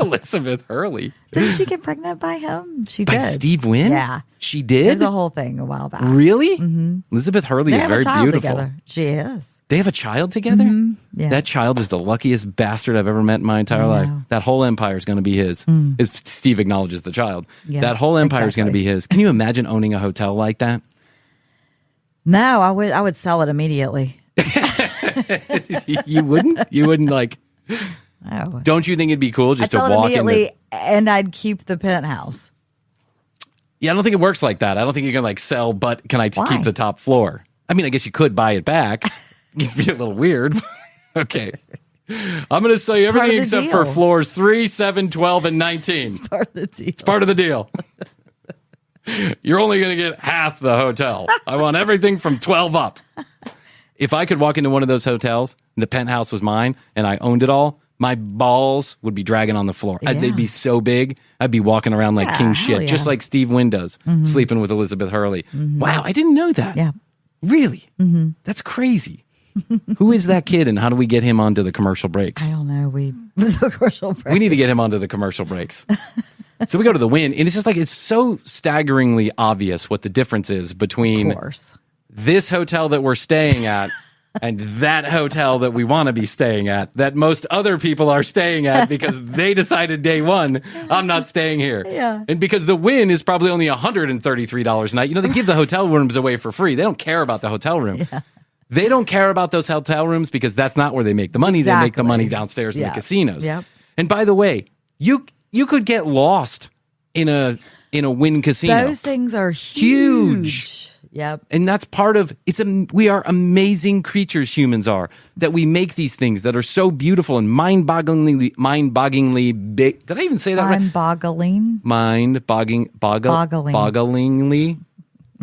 Speaker 5: Elizabeth Hurley.
Speaker 6: Didn't she get pregnant by him? She did.
Speaker 5: By Steve Wynn?
Speaker 6: Yeah.
Speaker 5: She did?
Speaker 6: There's a whole thing a while back.
Speaker 5: Really?
Speaker 6: Mm-hmm.
Speaker 5: Elizabeth Hurley is very beautiful.
Speaker 6: Together. She is.
Speaker 5: They have a child together?
Speaker 6: Mm-hmm. Yeah.
Speaker 5: That child is the luckiest bastard I've ever met in my entire life. That whole empire is going to be his. If Steve acknowledges the child. Yeah, that whole empire is going to be his. Can you imagine owning a hotel like that?
Speaker 6: No, I would sell it immediately.
Speaker 5: You wouldn't? You wouldn't like...
Speaker 6: No.
Speaker 5: Don't you think it'd be cool just to walk in
Speaker 6: and I'd keep the penthouse?
Speaker 5: Yeah, I don't think it works like that. I don't think you can like sell, but can I keep the top floor? I mean, I guess you could buy it back. It'd be a little weird. Okay. I'm going to sell you everything except for floors 3, 7, 12, and 19.
Speaker 6: It's part of the deal.
Speaker 5: It's part of the deal. You're only going to get half the hotel. I want everything from 12 up. If I could walk into one of those hotels and the penthouse was mine and I owned it all, my balls would be dragging on the floor. They'd be so big. I'd be walking around like king shit, just like Steve Wynn does, sleeping with Elizabeth Hurley. Wow, I didn't know that.
Speaker 6: Yeah.
Speaker 5: Really? That's crazy. Who is that kid, and how do we get him onto the commercial breaks?
Speaker 6: I don't know. The commercial breaks.
Speaker 5: We need to get him onto the commercial breaks. So we go to the Wynn, and it's just like it's so staggeringly obvious what the difference is between this hotel that we're staying at and that hotel that we want to be staying at, that most other people are staying at because they decided day one, I'm not staying here.
Speaker 6: Yeah.
Speaker 5: And because the Wynn is probably only $133 a night. You know, they give the hotel rooms away for free. They don't care about the hotel room. Yeah. They don't care about those hotel rooms because that's not where they make the money. Exactly. They make the money downstairs in the casinos.
Speaker 6: Yep.
Speaker 5: And by the way, you could get lost in a Wynn casino.
Speaker 6: Those things are huge. Yep.
Speaker 5: And that's part of we are amazing creatures, humans are, that we make these things that are so beautiful and mind-bogglingly big. Did I even say that right? Bogglingly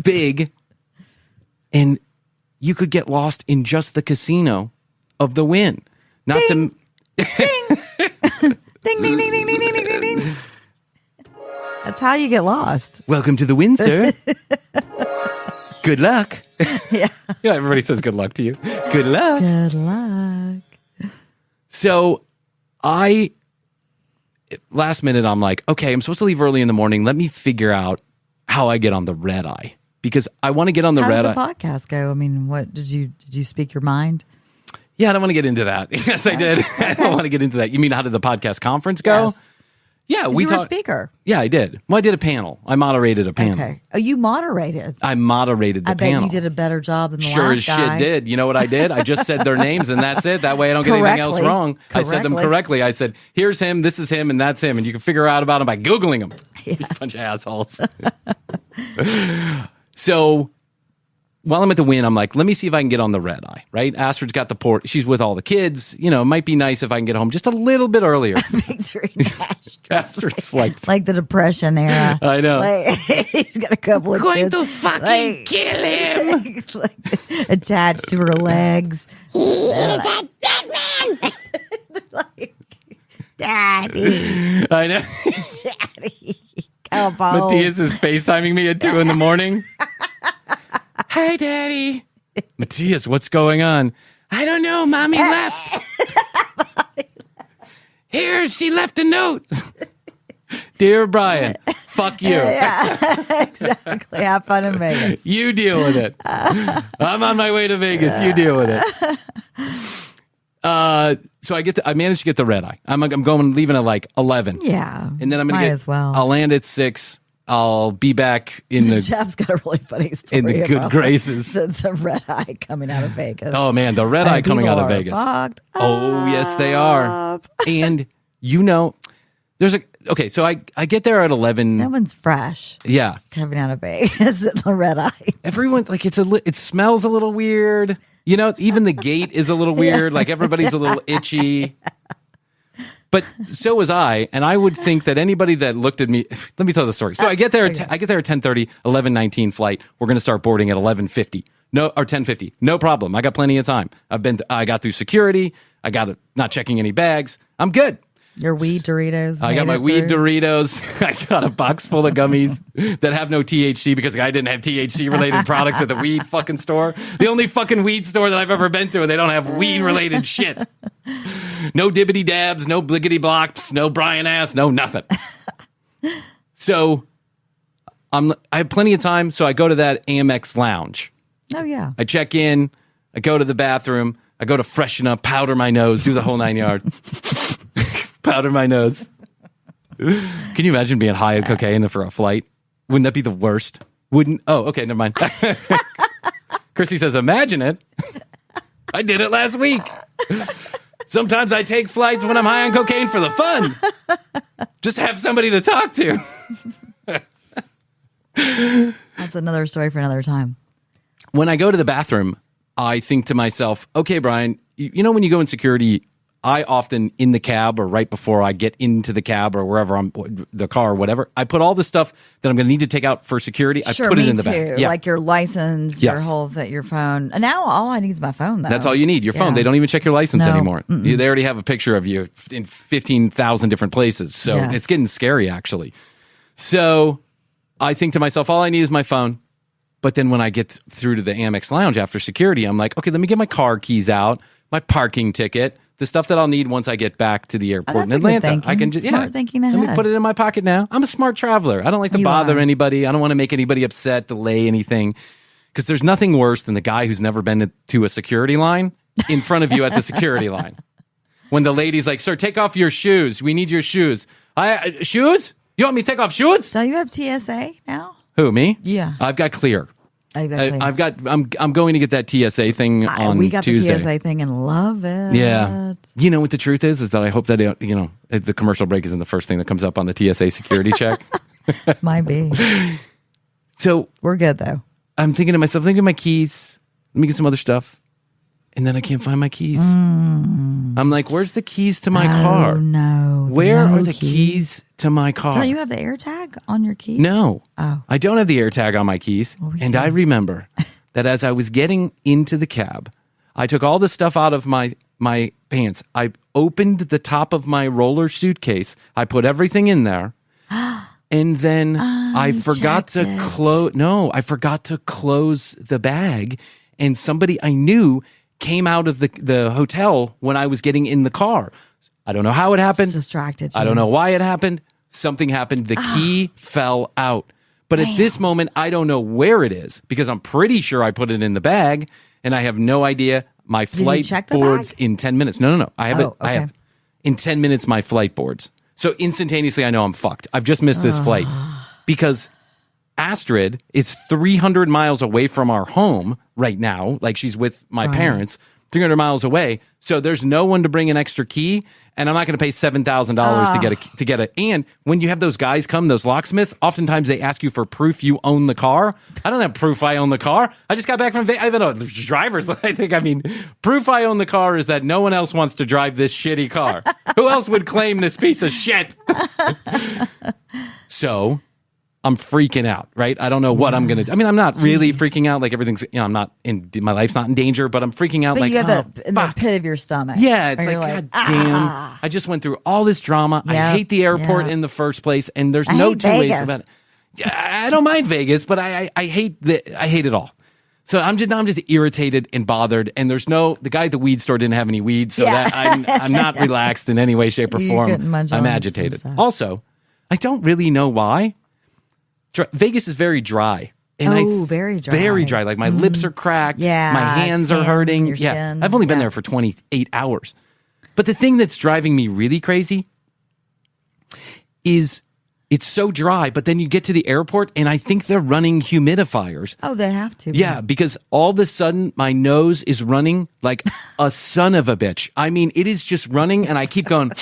Speaker 5: big. And you could get lost in just the casino of the Wynn. Not
Speaker 6: ding.
Speaker 5: to
Speaker 6: ding. Ding, ding, ding, ding, ding, ding, ding, ding. That's how you get lost.
Speaker 5: Welcome to the Wynn, sir. Good luck.
Speaker 6: Yeah.
Speaker 5: Everybody says good luck to you. Good luck.
Speaker 6: Good luck.
Speaker 5: So last minute, I'm like, okay, I'm supposed to leave early in the morning. Let me figure out how I get on the red eye. Because I want to get on the red eye.
Speaker 6: How did the podcast go? I mean, what did you speak your mind?
Speaker 5: Yeah, I don't want to get into that. Yes, I did. Okay. I don't want to get into that. You mean how did the podcast conference go?
Speaker 6: Yes.
Speaker 5: Yeah,
Speaker 6: you were a speaker.
Speaker 5: Yeah, I did. Well, I did a panel. I moderated a panel.
Speaker 6: Okay. Oh, you moderated.
Speaker 5: I moderated the panel.
Speaker 6: I bet you did a better job than the
Speaker 5: sure
Speaker 6: last
Speaker 5: as
Speaker 6: guy.
Speaker 5: shit did. You know what I did? I just said their names and that's it. That way I don't get anything else wrong. I said them correctly. I said, here's him, this is him, and that's him. And you can figure out about him by Googling him. Yeah. You bunch of assholes. So while I'm at the Wynn, I'm like, let me see if I can get on the red eye, right? Astrid's got the port. She's with all the kids. You know, it might be nice if I can get home just a little bit earlier. Astrid's like
Speaker 6: the Depression era.
Speaker 5: I know.
Speaker 6: He's got a couple of
Speaker 5: going
Speaker 6: kids.
Speaker 5: to fucking kill him.
Speaker 6: Attached to her legs.
Speaker 2: He's a dead man.
Speaker 6: Daddy.
Speaker 5: I know.
Speaker 6: Daddy. Come on.
Speaker 5: Matthias is FaceTiming me at 2 a.m. Hi, Daddy. Matthias, what's going on? I don't know. Mommy left. Here, she left a note. Dear Bryan, fuck you.
Speaker 6: Yeah, exactly. Have fun in Vegas.
Speaker 5: You deal with it. I'm on my way to Vegas. You deal with it. So I managed to get the red eye. I'm leaving at like 11.
Speaker 6: Yeah.
Speaker 5: And then
Speaker 6: might as well.
Speaker 5: I'll land at 6. I'll be back in the...
Speaker 6: Jeff's got a really funny story
Speaker 5: in the good graces.
Speaker 6: The red eye coming out of Vegas.
Speaker 5: Oh, man, the red eye coming out of Vegas. Oh, yes, they are. And, you know, okay, so I get there at 11.
Speaker 6: That one's fresh.
Speaker 5: Yeah.
Speaker 6: Coming out of Vegas, the red eye.
Speaker 5: Everyone, like, it smells a little weird. You know, even the gate is a little weird. Like, everybody's a little itchy. But so was I, and I would think that anybody that looked at me. Let me tell the story. So I get there. I get there at 10:30, 11:19 flight. We're going to start boarding at 11:50. No, or 10:50. No problem. I got plenty of time. I got through security. I got not checking any bags. I'm good.
Speaker 6: Your weed Doritos.
Speaker 5: I got my weed Doritos. I got a box full of gummies that have no THC because I didn't have THC related products at the weed fucking store. The only fucking weed store that I've ever been to, and they don't have weed related shit. No dibbity dabs, no bliggity blops, no Bryan ass, no nothing. So I have plenty of time, so I go to that Amex lounge.
Speaker 6: Oh yeah.
Speaker 5: I check in, I go to the bathroom, I go to freshen up, powder my nose, do the whole 9 yards. Powder my nose. Can you imagine being high on cocaine for a flight? Wouldn't that be the worst? Wouldn't? Oh, okay, never mind. Chrissy says, imagine it. I did it last week. Sometimes I take flights when I'm high on cocaine for the fun. Just have somebody to talk to.
Speaker 6: That's another story for another time.
Speaker 5: When I go to the bathroom, I think to myself, okay, Bryan, you know when you go in security, I often in the cab or right before I get into the cab or wherever I'm, the car or whatever, I put all the stuff that I'm going to need to take out for security. I put it in the bag.
Speaker 6: Yeah. Like your license, your whole your phone. And now all I need is my phone, though.
Speaker 5: That's all you need. Your phone. They don't even check your license anymore. They already have a picture of you in 15,000 different places. So it's getting scary, actually. So I think to myself, all I need is my phone. But then when I get through to the Amex Lounge after security, I'm like, okay, let me get my car keys out, my parking ticket, the stuff that I'll need once I get back to the airport in Atlanta. I can just
Speaker 6: smart thinking ahead.
Speaker 5: Let me put it in my pocket now. I'm a smart traveler. I don't like to bother anybody. I don't want to make anybody upset, delay anything. Because there's nothing worse than the guy who's never been to a security line in front of you at the security line. When the lady's like, sir, take off your shoes. We need your shoes. Shoes? You want me to take off shoes?
Speaker 6: Do you have TSA now?
Speaker 5: Who, me?
Speaker 6: Yeah.
Speaker 5: I've got clear.
Speaker 6: I'm
Speaker 5: going to get that TSA thing on Tuesday.
Speaker 6: We got the TSA thing and love it.
Speaker 5: Yeah. You know what the truth is that I hope that, the commercial break isn't the first thing that comes up on the TSA security check.
Speaker 6: Might be.
Speaker 5: So
Speaker 6: we're good, though.
Speaker 5: I'm thinking to myself, let me get my keys. Let me get some other stuff. And then I can't find my keys. I'm like, where's the keys to my car?
Speaker 6: No.
Speaker 5: Where are the keys to my car?
Speaker 6: Don't you have the AirTag on your keys?
Speaker 5: No.
Speaker 6: Oh.
Speaker 5: I don't have the AirTag on my keys. I remember that as I was getting into the cab, I took all the stuff out of my pants. I opened the top of my roller suitcase. I put everything in there. And then I forgot to close. No, I forgot to close the bag. And somebody I knew came out of the hotel when I was getting in the car. I don't know how it happened.
Speaker 6: Distracted you.
Speaker 5: I don't know why it happened. Something happened. The key fell out. But at this moment, I don't know where it is because I'm pretty sure I put it in the bag and I have no idea. My flight boards in 10 minutes. No. I have it. Okay. I have in 10 minutes my flight boards. So instantaneously, I know I'm fucked. I've just missed this flight because Astrid is 300 miles away from our home right now. Like she's with my parents, 300 miles away. So there's no one to bring an extra key. And I'm not going to pay $7,000 to get it. And when you have those guys come, those locksmiths, oftentimes they ask you for proof you own the car. I don't have proof I own the car. I just got back from I don't know, driver's. Proof I own the car is that no one else wants to drive this shitty car. Who else would claim this piece of shit? So I'm freaking out, right? I don't know what I'm going to do. I mean, I'm not really freaking out. Like everything's, I'm not my life's not in danger, but I'm freaking out.
Speaker 6: But you have in the pit of your stomach.
Speaker 5: Yeah. It's like, God damn. I just went through all this drama. Yep. I hate the airport in the first place. And there's no two ways about it. I don't mind Vegas, but I hate it all. So I'm just irritated and bothered. And the guy at the weed store didn't have any weed. So that I'm not relaxed in any way, shape, or form. I'm agitated. Also, I don't really know why. Vegas is very dry. And
Speaker 6: very dry.
Speaker 5: Very dry. Like my lips are cracked. Yeah. My hands are hurting.
Speaker 6: Skin.
Speaker 5: I've only been there for 28 hours. But the thing that's driving me really crazy is it's so dry, but then you get to the airport and I think they're running humidifiers.
Speaker 6: Oh, they have to.
Speaker 5: Yeah, because all of a sudden my nose is running like a son of a bitch. I mean, it is just running and I keep going,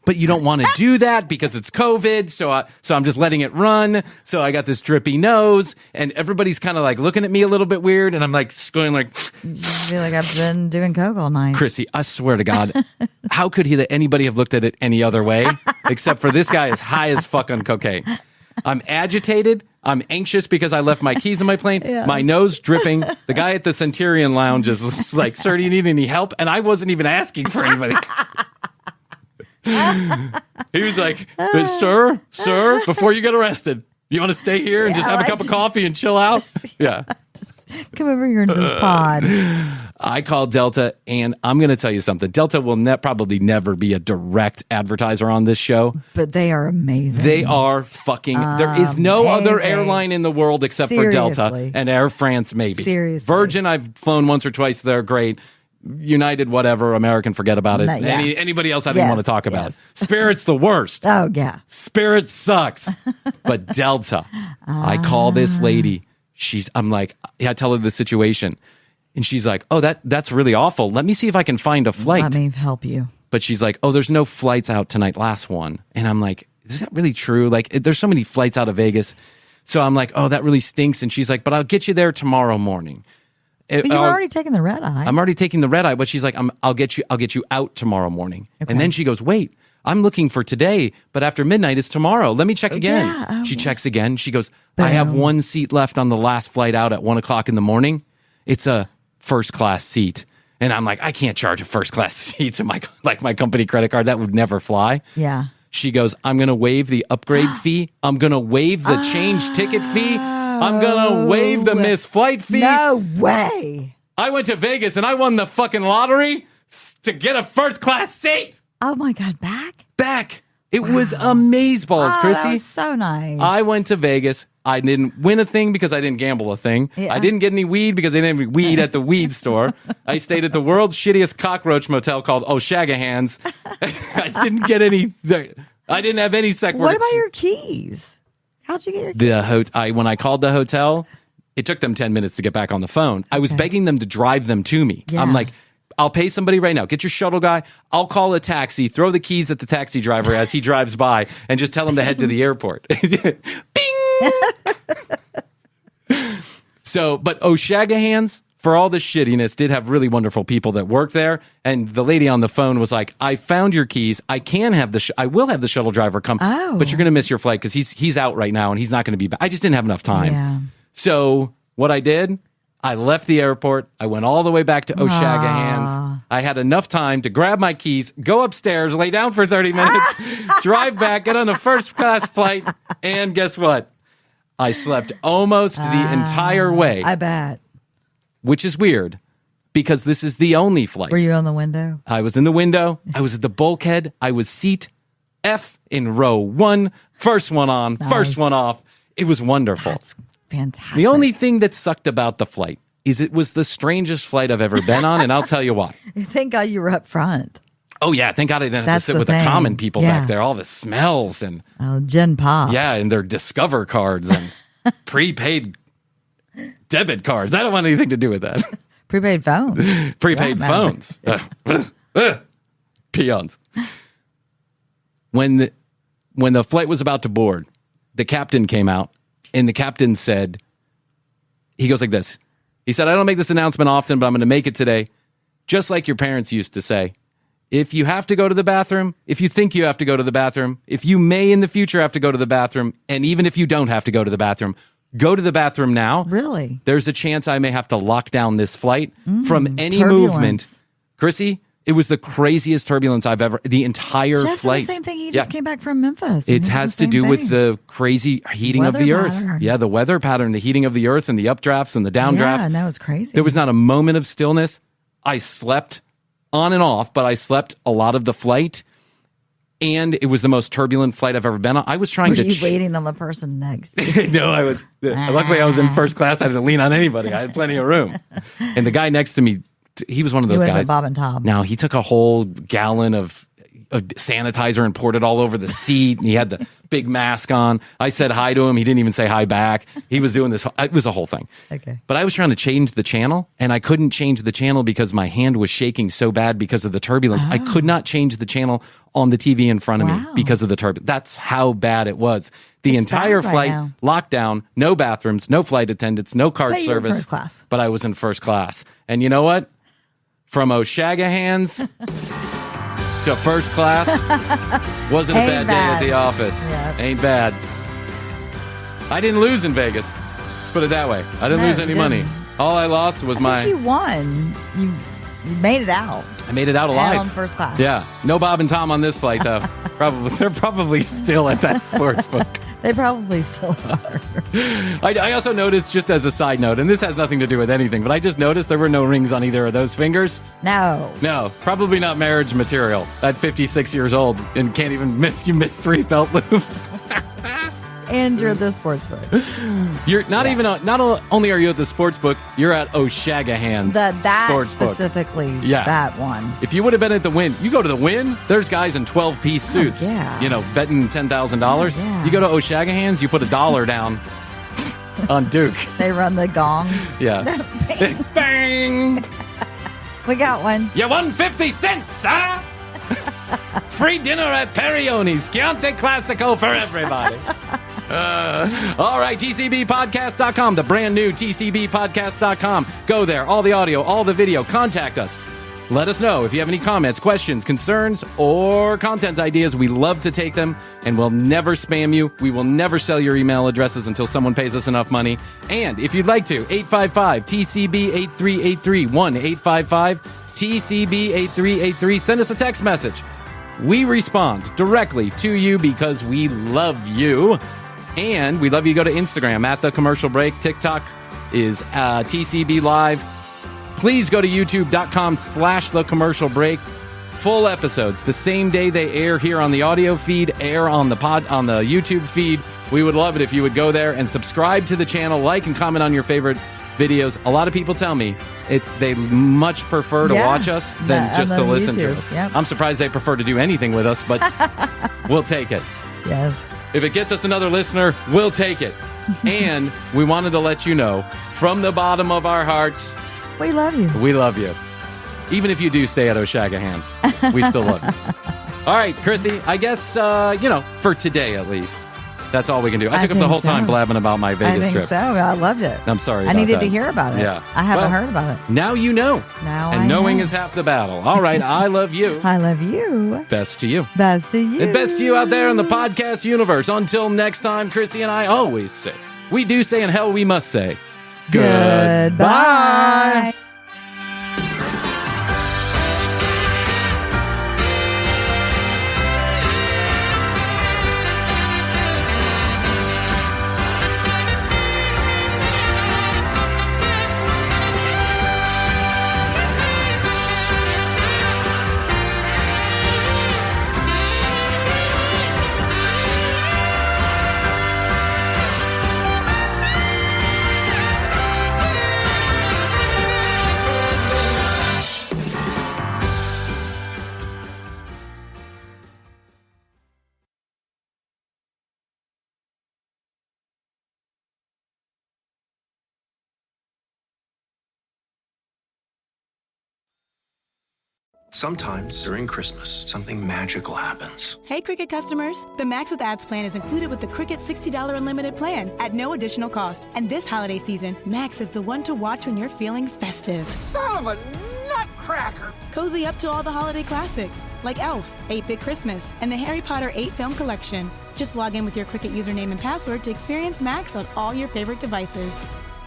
Speaker 5: but you don't want to do that because it's COVID. So I'm just letting it run. So I got this drippy nose and everybody's kind of like looking at me a little bit weird. And I'm like going like,
Speaker 6: I feel like I've been doing coke all night.
Speaker 5: Chrissy, I swear to God, how could anybody have looked at it any other way except for this guy is high as fuck on cocaine. I'm agitated. I'm anxious because I left my keys in my plane. Yeah. My nose dripping. The guy at the Centurion Lounge is like, sir, do you need any help? And I wasn't even asking for anybody. He was like, sir, before you get arrested, you want to stay here and just have a cup of coffee and chill out? Yeah.
Speaker 6: Just come over here into this pod.
Speaker 5: I called Delta, and I'm going to tell you something. Delta will probably never be a direct advertiser on this show.
Speaker 6: But they are amazing.
Speaker 5: They are fucking... there is no other airline in the world except for Delta and Air France, maybe.
Speaker 6: Seriously.
Speaker 5: Virgin, I've flown once or twice. They're great. United, whatever. American, forget about it. Anybody else I didn't want to talk about. Spirit's the worst.
Speaker 6: Oh, yeah.
Speaker 5: Spirit sucks. But Delta, I call this lady. I'm like, I tell her the situation. And she's like, oh, that's really awful. Let me see if I can find a flight.
Speaker 6: Let me help you.
Speaker 5: But she's like, oh, there's no flights out tonight, last one. And I'm like, is that really true? Like, there's so many flights out of Vegas. So I'm like, oh, that really stinks. And she's like, but I'll get you there tomorrow morning.
Speaker 6: But you were already taking the red eye.
Speaker 5: I'm already taking the red eye, but she's like, I'll get you out tomorrow morning. Okay. And then she goes, wait, I'm looking for today, but after midnight is tomorrow. Let me check again. Yeah. Oh. She checks again. She goes, boom. I have one seat left on the last flight out at 1:00 in the morning. It's a first class seat. And I'm like, I can't charge a first class seat to my company credit card. That would never fly.
Speaker 6: Yeah.
Speaker 5: She goes, I'm going to waive the upgrade fee. I'm going to waive the change ticket fee. I'm going to waive the missed flight fee.
Speaker 6: No way.
Speaker 5: I went to Vegas and I won the fucking lottery to get a first class seat.
Speaker 6: Oh my God, back?
Speaker 5: It was amazeballs, Chrissy.
Speaker 6: That was so nice.
Speaker 5: I went to Vegas. I didn't win a thing because I didn't gamble a thing. Yeah. I didn't get any weed because they didn't have weed at the weed store. I stayed at the world's shittiest cockroach motel called O'Shagahans. I didn't get any. I didn't have any sex.
Speaker 6: What about your keys? How'd you get your keys?
Speaker 5: When I called the hotel, it took them 10 minutes to get back on the phone. I was begging them to drive them to me. Yeah. I'm like, I'll pay somebody right now. Get your shuttle guy. I'll call a taxi. Throw the keys at the taxi driver as he drives by and just tell him to head to the airport. Bing! But O'Shagahans, for all the shittiness, did have really wonderful people that work there. And the lady on the phone was like, I found your keys. I can have I will have the shuttle driver come, but you're going to miss your flight because he's out right now and he's not going to be back. I just didn't have enough time. Yeah. So what I did, I left the airport. I went all the way back to O'Shagahans. I had enough time to grab my keys, go upstairs, lay down for 30 minutes, drive back, get on a first class flight. And guess what? I slept almost the entire way.
Speaker 6: I bet.
Speaker 5: Which is weird because this is the only flight.
Speaker 6: Were you on the window?
Speaker 5: I was in the window. I was at the bulkhead. I was seat F in row 1. First one on, first one off. It was wonderful.
Speaker 6: That's fantastic.
Speaker 5: The only thing that sucked about the flight is it was the strangest flight I've ever been on, and I'll tell you why.
Speaker 6: Thank God you were up front.
Speaker 5: Oh, yeah. Thank God I didn't have to sit with the common people back there. All the smells and...
Speaker 6: Gen Pop.
Speaker 5: Yeah, and their Discover cards and prepaid debit cards. I don't want anything to do with that.
Speaker 6: Prepaid phones.
Speaker 5: Prepaid phones. Peons. When the flight was about to board, the captain came out, and the captain said, he goes like this. He said, I don't make this announcement often, but I'm going to make it today. Just like your parents used to say, if you have to go to the bathroom, if you think you have to go to the bathroom, if you may in the future have to go to the bathroom, and even if you don't have to go to the bathroom, go to the bathroom now.
Speaker 6: Really?
Speaker 5: There's a chance I may have to lock down this flight from any movement. Chrissy, it was the craziest turbulence I've ever, the entire flight.
Speaker 6: The same thing. He just came back from Memphis.
Speaker 5: It has to do with the crazy heating of the earth. Yeah, the weather pattern, the heating of the earth and the updrafts and the downdrafts.
Speaker 6: Yeah, no, it's crazy.
Speaker 5: There was not a moment of stillness. I slept on and off, but I slept a lot of the flight. And it was the most turbulent flight I've ever been on. I was trying to...
Speaker 6: Were you waiting on the person next?
Speaker 5: No, I was... Luckily, I was in first class. I didn't lean on anybody. I had plenty of room. And the guy next to me, he was one of those guys.
Speaker 6: Bob and Tom.
Speaker 5: Now, he took a whole gallon of sanitizer and poured it all over the seat. And he had the big mask on. I said hi to him. He didn't even say hi back. He was doing this. It was a whole thing.
Speaker 6: Okay.
Speaker 5: But I was trying to change the channel, and I couldn't change the channel because my hand was shaking so bad because of the turbulence. I could not change the channel on the TV in front of me because of the turbulence. That's how bad it was. The entire flight, lockdown, no bathrooms, no flight attendants, no card service.
Speaker 6: First class.
Speaker 5: But I was in first class. And you know what? From O'Shagahans to first class wasn't a bad day at the office. Yeah. Ain't bad. I didn't lose in Vegas. Let's put it that way. I didn't lose any money. All I lost was
Speaker 6: I think you won. You made it out.
Speaker 5: I made it out alive.
Speaker 6: And on first class.
Speaker 5: Yeah. No Bob and Tom on this flight, though. They're probably still at that sports book.
Speaker 6: They probably still are.
Speaker 5: I also noticed, just as a side note, and this has nothing to do with anything, but I just noticed there were no rings on either of those fingers.
Speaker 6: No.
Speaker 5: No, probably not marriage material. At 56 years old and can't even you missed 3 belt loops.
Speaker 6: And you're at the sports book.
Speaker 5: You're not only are you at the sports book, you're at O'Shagahans sports book.
Speaker 6: Specifically, that one.
Speaker 5: If you would have been at the Wynn, you go to the Wynn, there's guys in 12-piece suits, betting $10,000. Yeah. You go to O'Shagahans, you put $1 down on Duke.
Speaker 6: They run the gong.
Speaker 5: Yeah.
Speaker 6: Bang.
Speaker 5: Bang.
Speaker 6: We got one.
Speaker 5: You won 50 cents, sir. Free dinner at Perioni's. Chianti Classico for everybody. All right, tcbpodcast.com, the brand new tcbpodcast.com. Go there. All the audio, all the video. Contact us. Let us know if you have any comments, questions, concerns, or content ideas. We love to take them, and we'll never spam you. We will never sell your email addresses until someone pays us enough money. And if you'd like to, 855-TCB-8383, 1-855-TCB-8383. Send us a text message. We respond directly to you because we love you. And we love you to go to Instagram at The Commercial Break. TikTok is TCB Live. Please go to youtube.com/The Commercial Break. Full episodes the same day they air here on the audio feed, air on the YouTube feed. We would love it if you would go there and subscribe to the channel, like and comment on your favorite videos. A lot of people tell me they much prefer to watch us than just to listen to us. Yep. I'm surprised they prefer to do anything with us, but we'll take it.
Speaker 6: Yes.
Speaker 5: If it gets us another listener, we'll take it. And we wanted to let you know from the bottom of our hearts,
Speaker 6: we love you.
Speaker 5: We love you. Even if you do stay at Oshaga Hands, we still love you. All right, Chrissy, I guess, for today at least, that's all we can do. I took up the whole time blabbing about my Vegas trip.
Speaker 6: So. I loved it.
Speaker 5: I'm sorry
Speaker 6: I needed to hear about it.
Speaker 5: Yeah.
Speaker 6: I haven't heard about it.
Speaker 5: Now you know. And knowing is half the battle. All right, I love you.
Speaker 6: I love you.
Speaker 5: Best to you.
Speaker 6: Best to you.
Speaker 5: And best to you out there in the podcast universe. Until next time, Chrissy and I always say, we do say, and hell we must say, goodbye.
Speaker 7: Sometimes during Christmas, something magical happens.
Speaker 8: Hey, Cricket customers. The Max with Ads plan is included with the Cricket $60 unlimited plan at no additional cost. And this holiday season, Max is the one to watch when you're feeling festive.
Speaker 9: Son of a nutcracker!
Speaker 8: Cozy up to all the holiday classics, like Elf, 8-Bit Christmas, and the Harry Potter 8-film collection. Just log in with your Cricket username and password to experience Max on all your favorite devices.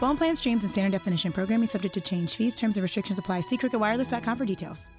Speaker 8: Phone plan streams and standard definition. Programming subject to change. Fees, terms, and restrictions apply. See cricketwireless.com for details.